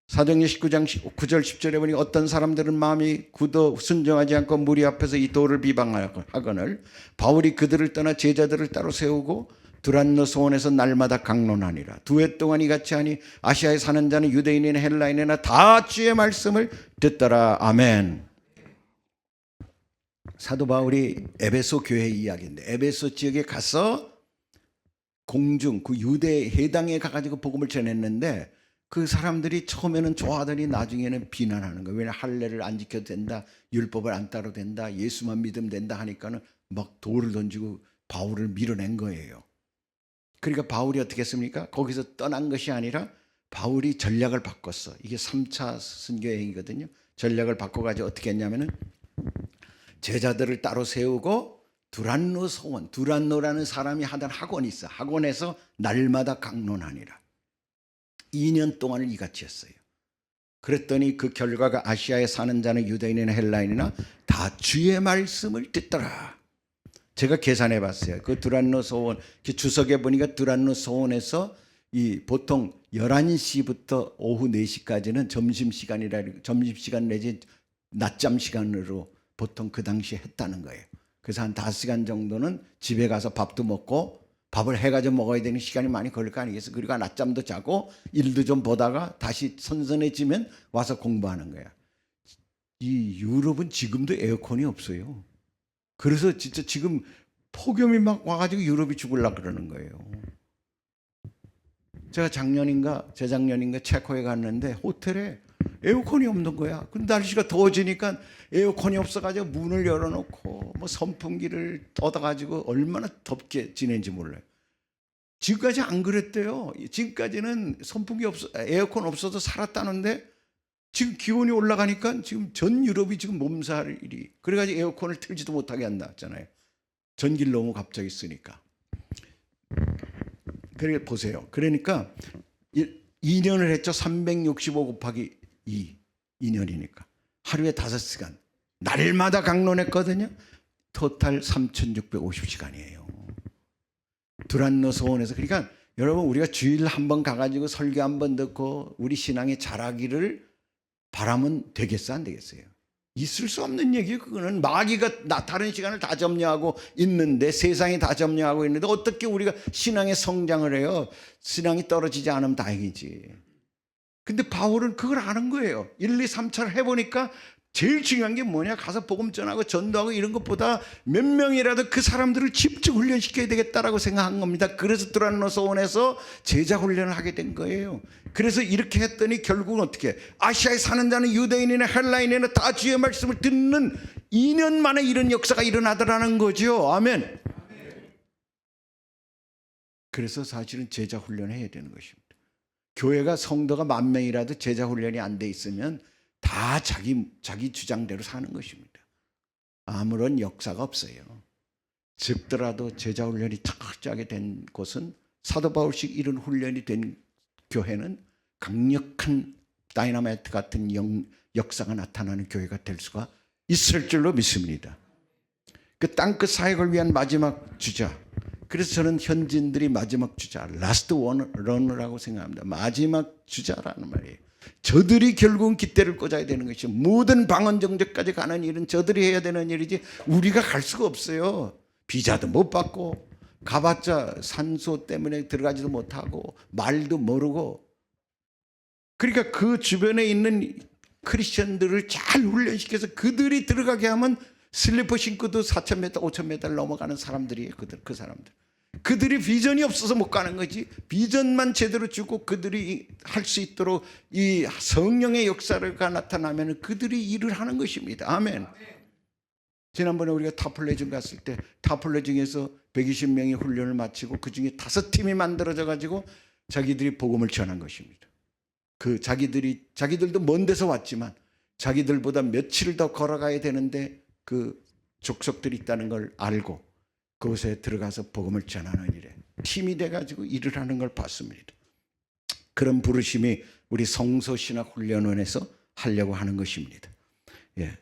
사도행전 19장 9절 10절에 보니 어떤 사람들은 마음이 굳어 순종하지 않고 무리 앞에서 이 도를 비방하거늘 바울이 그들을 떠나 제자들을 따로 세우고 두란노 소원에서 날마다 강론하니라. 2해 동안 이같이 하니 아시아에 사는 자는 유대인이나 헬라인이나 다 주의 말씀을 듣더라. 아멘. 사도 바울이 에베소 교회 이야기인데 에베소 지역에 가서 공중 그 유대 해당에 가가지고 복음을 전했는데 그 사람들이 처음에는 좋아하더니 나중에는 비난하는 거예요. 왜냐 할례를 안 지켜도 된다, 율법을 안 따라도 된다, 예수만 믿으면 된다 하니까는 막 돌을 던지고 바울을 밀어낸 거예요. 그러니까 바울이 어떻게 했습니까? 거기서 떠난 것이 아니라 바울이 전략을 바꿨어. 이게 3차 선교 여행이거든요. 전략을 바꿔가지고 어떻게 했냐면은 제자들을 따로 세우고 두란노 소원, 두란노라는 사람이 하던 학원이 있어. 학원에서 날마다 강론하니라. 2년 동안을 이같이 했어요. 그랬더니 그 결과가 아시아에 사는 자는 유대인이나 헬라인이나 다 주의 말씀을 듣더라. 제가 계산해 봤어요. 그 두란노 소원, 주석에 보니까 두란노 소원에서 이 보통 11시부터 오후 4시까지는 점심시간 내지 낮잠 시간으로 보통 그 당시에 했다는 거예요. 그래서 한 5시간 정도는 집에 가서 밥도 먹고 밥을 해가지고 먹어야 되는 시간이 많이 걸릴 거 아니겠어요. 그리고 낮잠도 자고 일도 좀 보다가 다시 선선해지면 와서 공부하는 거야. 이 유럽은 지금도 에어컨이 없어요. 그래서 진짜 지금 폭염이 막 와가지고 유럽이 죽으려고 그러는 거예요. 제가 재작년인가 체코에 갔는데 호텔에 에어컨이 없는 거야. 근데 날씨가 더워지니까 에어컨이 없어가지고 문을 열어놓고 뭐 선풍기를 얻어가지고 얼마나 덥게 지낸지 몰라요. 지금까지 안 그랬대요. 지금까지는 에어컨 없어도 살았다는데 지금 기온이 올라가니까 지금 전 유럽이 지금 몸살이 그래가지고 에어컨을 틀지도 못하게 한다잖아요. 전기를 너무 갑자기 쓰니까. 그래 보세요. 그러니까 2년을 했죠. 365 곱하기 2년이니까 하루에 5시간 날마다 강론했거든요. 토탈 3650시간이에요. 두란노 소원에서. 그러니까 여러분 우리가 주일 한번 가가지고 설교 한번 듣고 우리 신앙이 자라기를 바라면 되겠어 안 되겠어요? 있을 수 없는 얘기예요. 그거는 마귀가 다른 시간을 다 점령하고 있는데 세상이 다 점령하고 있는데 어떻게 우리가 신앙의 성장을 해요? 신앙이 떨어지지 않으면 다행이지. 근데 바울은 그걸 아는 거예요. 1, 2, 3차를 해보니까 제일 중요한 게 뭐냐? 가서 복음 전하고 전도하고 이런 것보다 몇 명이라도 그 사람들을 집중 훈련시켜야 되겠다라고 생각한 겁니다. 그래서 두란노 소원에서 제자 훈련을 하게 된 거예요. 그래서 이렇게 했더니 결국은 어떻게? 아시아에 사는 자는 유대인이나 헬라인이나 다 주의 말씀을 듣는 2년 만에 이런 역사가 일어나더라는 거죠. 아멘. 그래서 사실은 제자 훈련을 해야 되는 것입니다. 교회가 성도가 10,000명이라도 제자 훈련이 안 돼 있으면 다 자기 주장대로 사는 것입니다. 아무런 역사가 없어요. 적더라도 제자 훈련이 철저하게 된 곳은 사도 바울식 이런 훈련이 된 교회는 강력한 다이나마이트 같은 역사가 나타나는 교회가 될 수가 있을 줄로 믿습니다. 그 땅끝 사역을 위한 마지막 주자. 그래서 저는 현지인들이 마지막 주자, 라스트 러너라고 생각합니다. 마지막 주자라는 말이에요. 저들이 결국은 깃대를 꽂아야 되는 것이죠. 모든 방언 정죄까지 가는 일은 저들이 해야 되는 일이지 우리가 갈 수가 없어요. 비자도 못 받고 가봤자 산소 때문에 들어가지도 못하고 말도 모르고. 그러니까 그 주변에 있는 크리스천들을 잘 훈련시켜서 그들이 들어가게 하면 슬리퍼 신고도 4,000m, 5,000m를 넘어가는 사람들이에요. 그 사람들. 그들이 비전이 없어서 못 가는 거지. 비전만 제대로 주고 그들이 할 수 있도록 이 성령의 역사가 나타나면 그들이 일을 하는 것입니다. 아멘. 지난번에 우리가 타플레징 갔을 때 타플레징에서 120명이 훈련을 마치고 그중에 5팀이 만들어져 가지고 자기들이 복음을 전한 것입니다. 그 자기들도 먼 데서 왔지만 자기들보다 며칠 더 걸어가야 되는데 그 족속들이 있다는 걸 알고 그곳에 들어가서 복음을 전하는 일에 팀이 돼가지고 일을 하는 걸 봤습니다. 그런 부르심이 우리 성소신학훈련원에서 하려고 하는 것입니다. 예.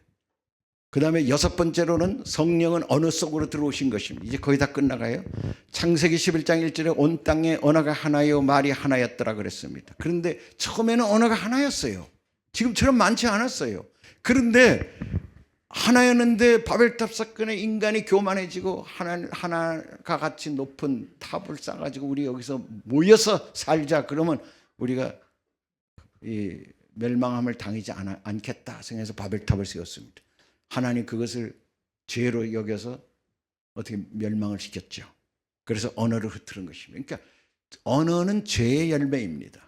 그 다음에 6번째로는 성령은 언어 속으로 들어오신 것입니다. 이제 거의 다 끝나가요. 창세기 11장 1절에 온 땅에 언어가 하나요 말이 하나였더라 그랬습니다. 그런데 처음에는 언어가 하나였어요. 지금처럼 많지 않았어요. 그런데 하나였는데 바벨탑 사건에 인간이 교만해지고 하나가 같이 높은 탑을 쌓아가지고 우리 여기서 모여서 살자 그러면 우리가 이 멸망함을 당하지 않겠다 생각해서 바벨탑을 세웠습니다. 하나님 그것을 죄로 여겨서 어떻게 멸망을 시켰죠. 그래서 언어를 흐트른 것입니다. 그러니까 언어는 죄의 열매입니다.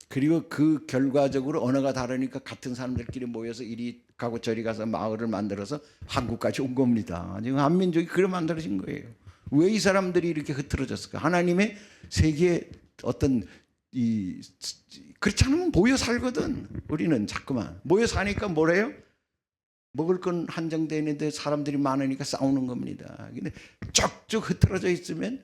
그리고 그 결과적으로 언어가 다르니까 같은 사람들끼리 모여서 이리 가고 저리 가서 마을을 만들어서 한국까지 온 겁니다. 지금 한민족이 그래 만들어진 거예요. 왜 이 사람들이 이렇게 흐트러졌을까? 하나님의 세계에 어떤 그렇지 않으면 모여 살거든. 우리는 자꾸만 모여 사니까 뭐래요? 먹을 건 한정되어 있는데 사람들이 많으니까 싸우는 겁니다. 근데 쭉쭉 흐트러져 있으면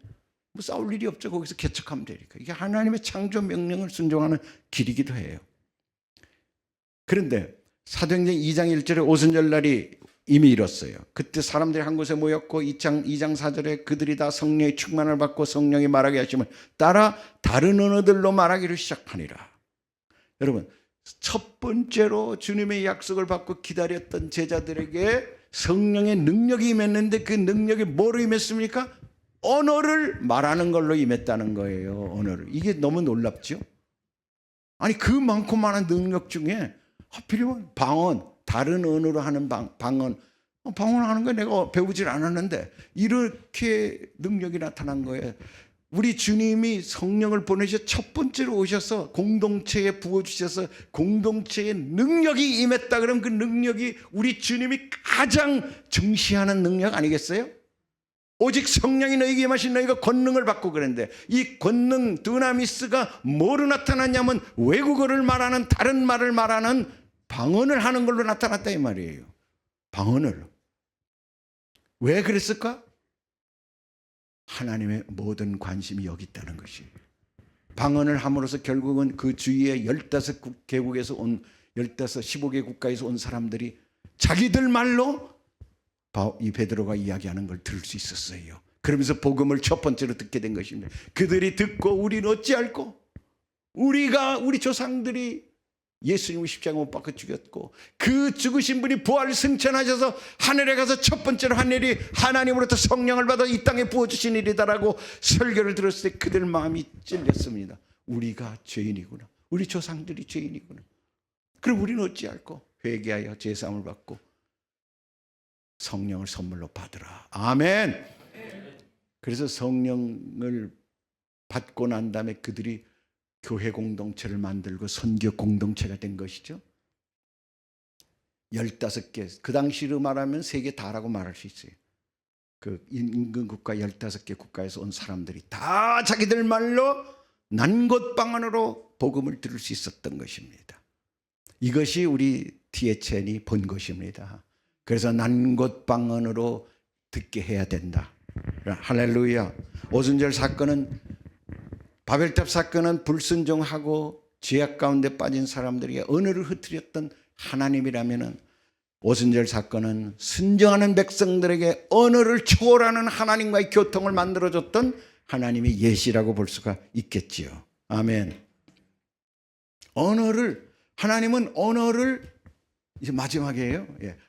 뭐 싸울 일이 없죠. 거기서 개척하면 되니까. 이게 하나님의 창조 명령을 순종하는 길이기도 해요. 그런데 사도행전 2장 1절에 오순절날이 이미 이뤘어요. 그때 사람들이 한 곳에 모였고 2장 4절에 그들이 다 성령의 충만을 받고 성령이 말하게 하시면 따라 다른 언어들로 말하기를 시작하니라. 여러분 첫 번째로 주님의 약속을 받고 기다렸던 제자들에게 성령의 능력이 임했는데 그 능력이 뭐로 임했습니까? 언어를 말하는 걸로 임했다는 거예요. 언어를. 이게 너무 놀랍죠? 아니 그 많고 많은 능력 중에 하필이면 방언, 다른 언어로 하는 방언 방언하는 거 내가 배우질 않았는데 이렇게 능력이 나타난 거예요. 우리 주님이 성령을 보내셔 첫 번째로 오셔서 공동체에 부어주셔서 공동체의 능력이 임했다 그러면 그 능력이 우리 주님이 가장 중시하는 능력 아니겠어요? 오직 성령이 너희에게 임하신 너희가 권능을 받고 그랬는데 이 권능 두나미스가 뭐로 나타났냐면 외국어를 말하는 다른 말을 말하는 방언을 하는 걸로 나타났다 이 말이에요. 방언을. 왜 그랬을까? 하나님의 모든 관심이 여기 있다는 것이. 방언을 함으로써 결국은 그 주위에 15개국에서 온 15개 국가에서 온 사람들이 자기들 말로 이 베드로가 이야기하는 걸 들을 수 있었어요. 그러면서 복음을 첫 번째로 듣게 된 것입니다. 그들이 듣고 우리는 어찌할꼬? 우리 조상들이 예수님을 십자가 못 박혀 죽였고 그 죽으신 분이 부활 승천하셔서 하늘에 가서 첫 번째로 한 일이 하나님으로부터 성령을 받아 이 땅에 부어주신 일이다라고 설교를 들었을 때 그들 마음이 찔렸습니다. 우리가 죄인이구나. 우리 조상들이 죄인이구나. 그럼 우리는 어찌할꼬? 회개하여 제사함을 받고 성령을 선물로 받으라. 아멘. 그래서 성령을 받고 난 다음에 그들이 교회 공동체를 만들고 선교 공동체가 된 것이죠. 15개. 그 당시로 말하면 세계 다라고 말할 수 있어요. 그 인근 국가 15개 국가에서 온 사람들이 다 자기들 말로 난곳 방언으로 복음을 들을 수 있었던 것입니다. 이것이 우리 디에첸이 본 것입니다. 그래서 난곳 방언으로 듣게 해야 된다. 할렐루야. 오순절 사건은 바벨탑 사건은 불순종하고 죄악 가운데 빠진 사람들에게 언어를 흐트렸던 하나님이라면은 오순절 사건은 순종하는 백성들에게 언어를 초월하는 하나님과의 교통을 만들어줬던 하나님의 예시라고 볼 수가 있겠지요. 아멘. 하나님은 언어를, 이제 마지막이에요.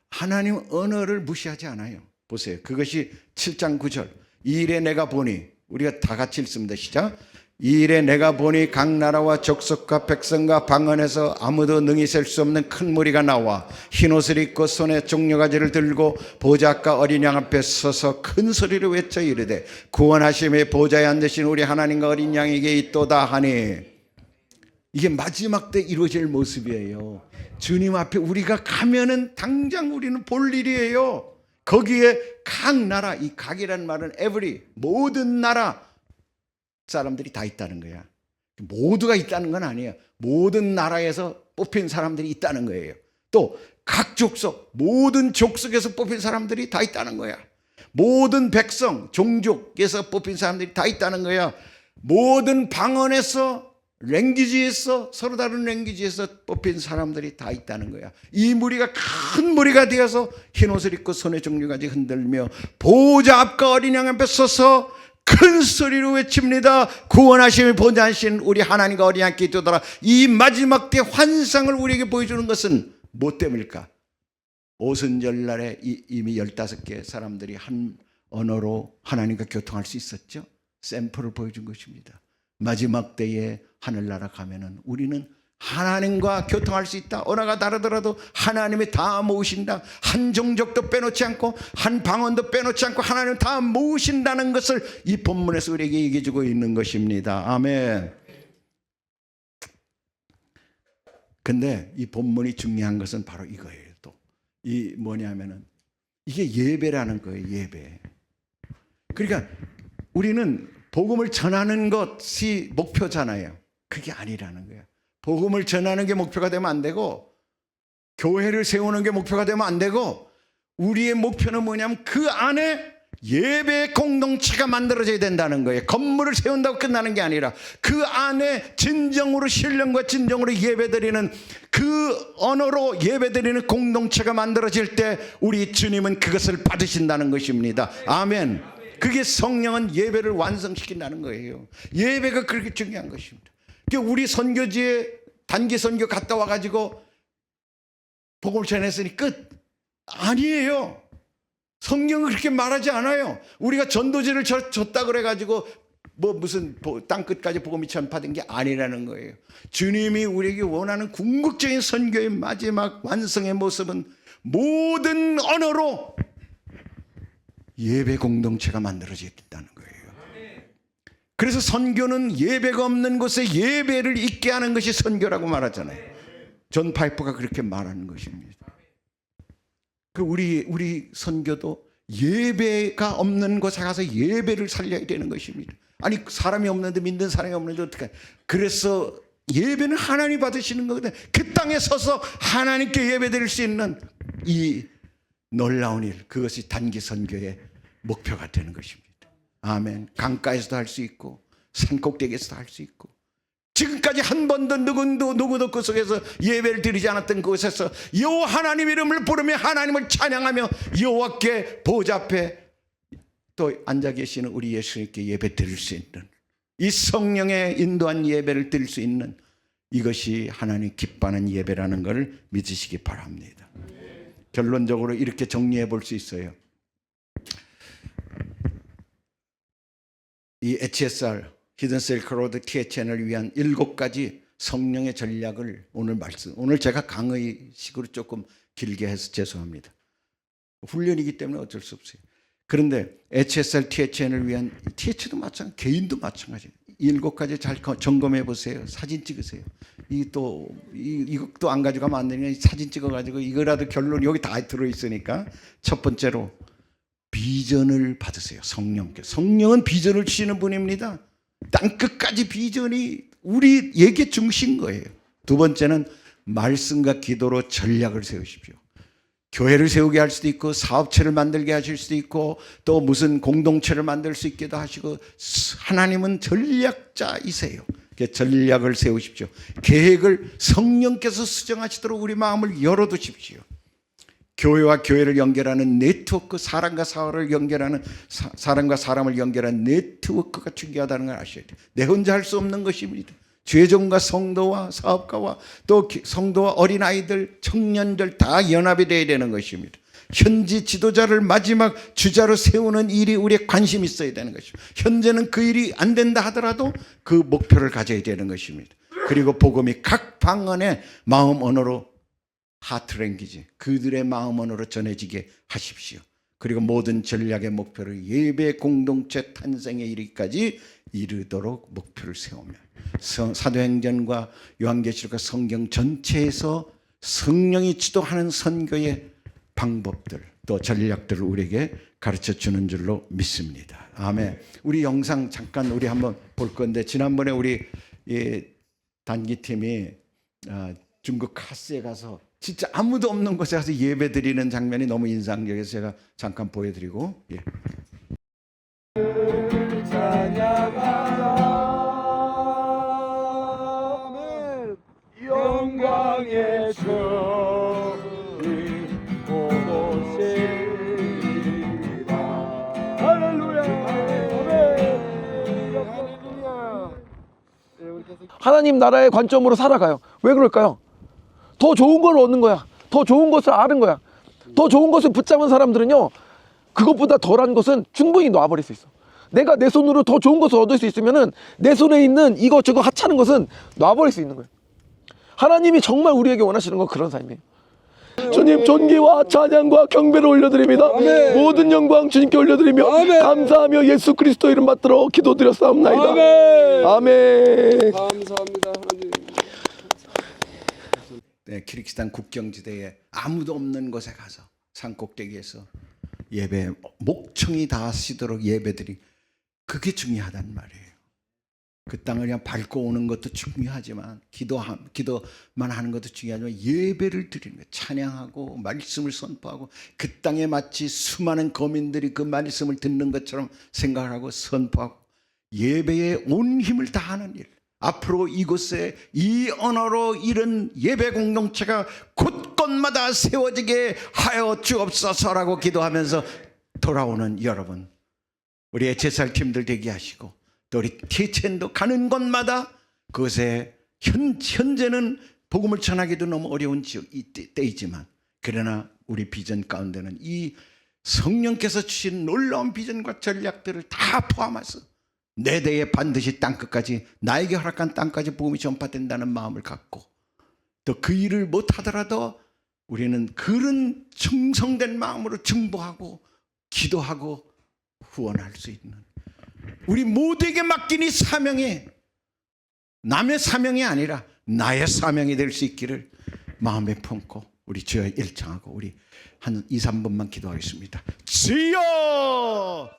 하나님은 언어를 무시하지 않아요. 보세요. 그것이 7장 9절. 이 일에 내가 보니, 우리가 다 같이 읽습니다. 시작. 이 일에 내가 보니 각 나라와 족속과 백성과 방언에서 아무도 능히 셀 수 없는 큰 무리가 나와 흰옷을 입고 손에 종려가지를 들고 보좌 앞과 어린 양 앞에 서서 큰 소리로 외쳐 이르되 구원하심의 보좌에 앉으신 우리 하나님과 어린 양에게 있도다 하니. 이게 마지막 때 이루어질 모습이에요. 주님 앞에 우리가 가면은 당장 우리는 볼 일이에요. 거기에 각 나라, 이 각이라는 말은 every, 모든 나라 사람들이 다 있다는 거야. 모두가 있다는 건 아니에요. 모든 나라에서 뽑힌 사람들이 있다는 거예요. 또 각 족속, 모든 족속에서 뽑힌 사람들이 다 있다는 거야. 모든 백성, 종족에서 뽑힌 사람들이 다 있다는 거야. 모든 방언에서, 랭귀지에서, 서로 다른 랭귀지에서 뽑힌 사람들이 다 있다는 거야. 이 무리가 큰 무리가 되어서 흰옷을 입고 손에 종려가지 흔들며 보좌 앞과 어린 양 앞에 서서 큰 소리로 외칩니다. 구원하심을 보좌하신 우리 하나님과 어린 양께 있도다. 이 마지막 때 환상을 우리에게 보여주는 것은 뭐 때문일까? 오순절 날에 이미 15개 사람들이 한 언어로 하나님과 교통할 수 있었죠. 샘플을 보여준 것입니다. 마지막 때에 하늘나라 가면은 우리는 하나님과 교통할 수 있다. 언어가 다르더라도 하나님이 다 모으신다. 한 종족도 빼놓지 않고 한 방언도 빼놓지 않고 하나님 다 모으신다는 것을 이 본문에서 우리에게 얘기해 주고 있는 것입니다. 아멘. 근데 이 본문이 중요한 것은 바로 이거예요. 또 이 뭐냐면은 이게 예배라는 거예요. 예배. 그러니까 우리는 복음을 전하는 것이 목표잖아요. 그게 아니라는 거예요. 복음을 전하는 게 목표가 되면 안 되고 교회를 세우는 게 목표가 되면 안 되고 우리의 목표는 뭐냐면 그 안에 예배 공동체가 만들어져야 된다는 거예요. 건물을 세운다고 끝나는 게 아니라 그 안에 진정으로 신령과 진정으로 예배드리는 그 언어로 예배드리는 공동체가 만들어질 때 우리 주님은 그것을 받으신다는 것입니다. 아멘. 그게 성령은 예배를 완성시킨다는 거예요. 예배가 그렇게 중요한 것입니다. 우리 선교지에 단기 선교 갔다 와가지고 복음을 전했으니 끝? 아니에요. 성경은 그렇게 말하지 않아요. 우리가 전도지를 줬다 그래가지고 뭐 무슨 땅끝까지 복음이 전파된 게 아니라는 거예요. 주님이 우리에게 원하는 궁극적인 선교의 마지막 완성의 모습은 모든 언어로 예배 공동체가 만들어지겠다는 거예요. 그래서 선교는 예배가 없는 곳에 예배를 있게 하는 것이 선교라고 말하잖아요. 존 파이퍼가 그렇게 말하는 것입니다. 우리 선교도 예배가 없는 곳에 가서 예배를 살려야 되는 것입니다. 아니 사람이 없는데 믿는 사람이 없는데 어떡해. 그래서 예배는 하나님이 받으시는 거거든요. 그 땅에 서서 하나님께 예배드릴 수 있는 이 놀라운 일, 그것이 단기 선교의 목표가 되는 것입니다. 아멘. 강가에서도 할 수 있고 산꼭대기에서도 할 수 있고 지금까지 한 번도 누구도 그 속에서 예배를 드리지 않았던 그곳에서 여호와 하나님 이름을 부르며 하나님을 찬양하며 여호와께 보좌 앞에 또 앉아 계시는 우리 예수님께 예배 드릴 수 있는 이 성령의 인도한 예배를 드릴 수 있는 이것이 하나님 기뻐하는 예배라는 것을 믿으시기 바랍니다. 결론적으로 이렇게 정리해 볼 수 있어요. 이 HSR 히든 실크로드 THN을 위한 7가지 성령의 전략을 오늘 제가 강의식으로 조금 길게 해서 죄송합니다. 훈련이기 때문에 어쩔 수 없어요. 그런데 HSR THN을 위한 TH도 마찬가지, 개인도 마찬가지예요. 7가지 잘 점검해 보세요. 사진 찍으세요. 이것도 안 가져가면 안 되니까 사진 찍어가지고 이거라도 결론 여기 다 들어 있으니까 첫 번째로 비전을 받으세요. 성령은 비전을 주시는 분입니다. 땅 끝까지 비전이 우리에게 중심 거예요. 두 번째는 말씀과 기도로 전략을 세우십시오. 교회를 세우게 할 수도 있고 사업체를 만들게 하실 수도 있고 또 무슨 공동체를 만들 수 있기도 하시고 하나님은 전략자이세요. 전략을 세우십시오. 계획을 성령께서 수정하시도록 우리 마음을 열어두십시오. 교회와 교회를 연결하는 네트워크, 사람과 사람을 연결하는 사람과 사람을 연결하는 네트워크가 중요하다는 걸 아셔야 돼요. 내 혼자 할 수 없는 것입니다. 죄종과 성도와 사업가와 또 성도와 어린아이들, 청년들 다 연합이 되어야 되는 것입니다. 현지 지도자를 마지막 주자로 세우는 일이 우리의 관심이 있어야 되는 것입니다. 현재는 그 일이 안 된다 하더라도 그 목표를 가져야 되는 것입니다. 그리고 복음이 각 방언의 마음 언어로 하트 랭귀지, 그들의 마음 언어로 전해지게 하십시오. 그리고 모든 전략의 목표를 예배 공동체 탄생에 이르기까지 이르도록 목표를 세우며 사도행전과 요한계시록과 성경 전체에서 성령이 지도하는 선교의 방법들 또 전략들을 우리에게 가르쳐 주는 줄로 믿습니다. 아멘. 우리 영상 잠깐 우리 한번 볼 건데, 지난번에 우리 단기팀이 중국 카스에 가서 진짜 아무도 없는 곳에 가서 예배 드리는 장면이 너무 인상적이어서 제가 잠깐 보여드리고, 영광의 주님 오시리라. 할렐루야. 하나님 나라의 관점으로 살아가요. 왜 그럴까요? 더 좋은 걸 얻는 거야. 더 좋은 것을 아는 거야. 더 좋은 것을 붙잡은 사람들은요, 그것보다 덜한 것은 충분히 놔버릴 수 있어. 내가 내 손으로 더 좋은 것을 얻을 수 있으면은 내 손에 있는 이것저것 하찮은 것은 놔버릴 수 있는 거예요. 하나님이 정말 우리에게 원하시는 건 그런 삶이에요. 주님 존귀와 찬양과 경배를 올려드립니다. 아멘. 모든 영광 주님께 올려드리며 아멘. 감사하며 예수 그리스도 이름 받들어 기도드렸사옵나이다. 아멘. 아멘. 감사합니다 하나님. 키르기스탄 국경지대에 아무도 없는 곳에 가서 산꼭대기에서 예배 목청이 닿으시도록 예배드리, 그게 중요하단 말이에요. 그 땅을 그냥 밟고 오는 것도 중요하지만 기도만 하는 것도 중요하지만 예배를 드리는 거예요. 찬양하고 말씀을 선포하고 그 땅에 마치 수많은 거민들이 그 말씀을 듣는 것처럼 생각하고 선포하고 예배에 온 힘을 다하는 일. 앞으로 이곳에 이 언어로 이런 예배 공동체가 곳곳마다 세워지게 하여 주옵소서라고 기도하면서 돌아오는 여러분, 우리 에체살팀들 되게 하시고 또 우리 티첸도 가는 곳마다 그것에 현재는 복음을 전하기도 너무 어려운 때이지만, 그러나 우리 비전 가운데는 이 성령께서 주신 놀라운 비전과 전략들을 다 포함해서 내 대에 반드시 땅끝까지, 나에게 허락한 땅까지 복음이 전파된다는 마음을 갖고 또 그 일을 못하더라도 우리는 그런 충성된 마음으로 증보하고 기도하고 후원할 수 있는, 우리 모두에게 맡긴 이 사명이 남의 사명이 아니라 나의 사명이 될 수 있기를 마음에 품고 우리 주여 일창하고 우리 한 2, 3분만 기도하겠습니다. 주여!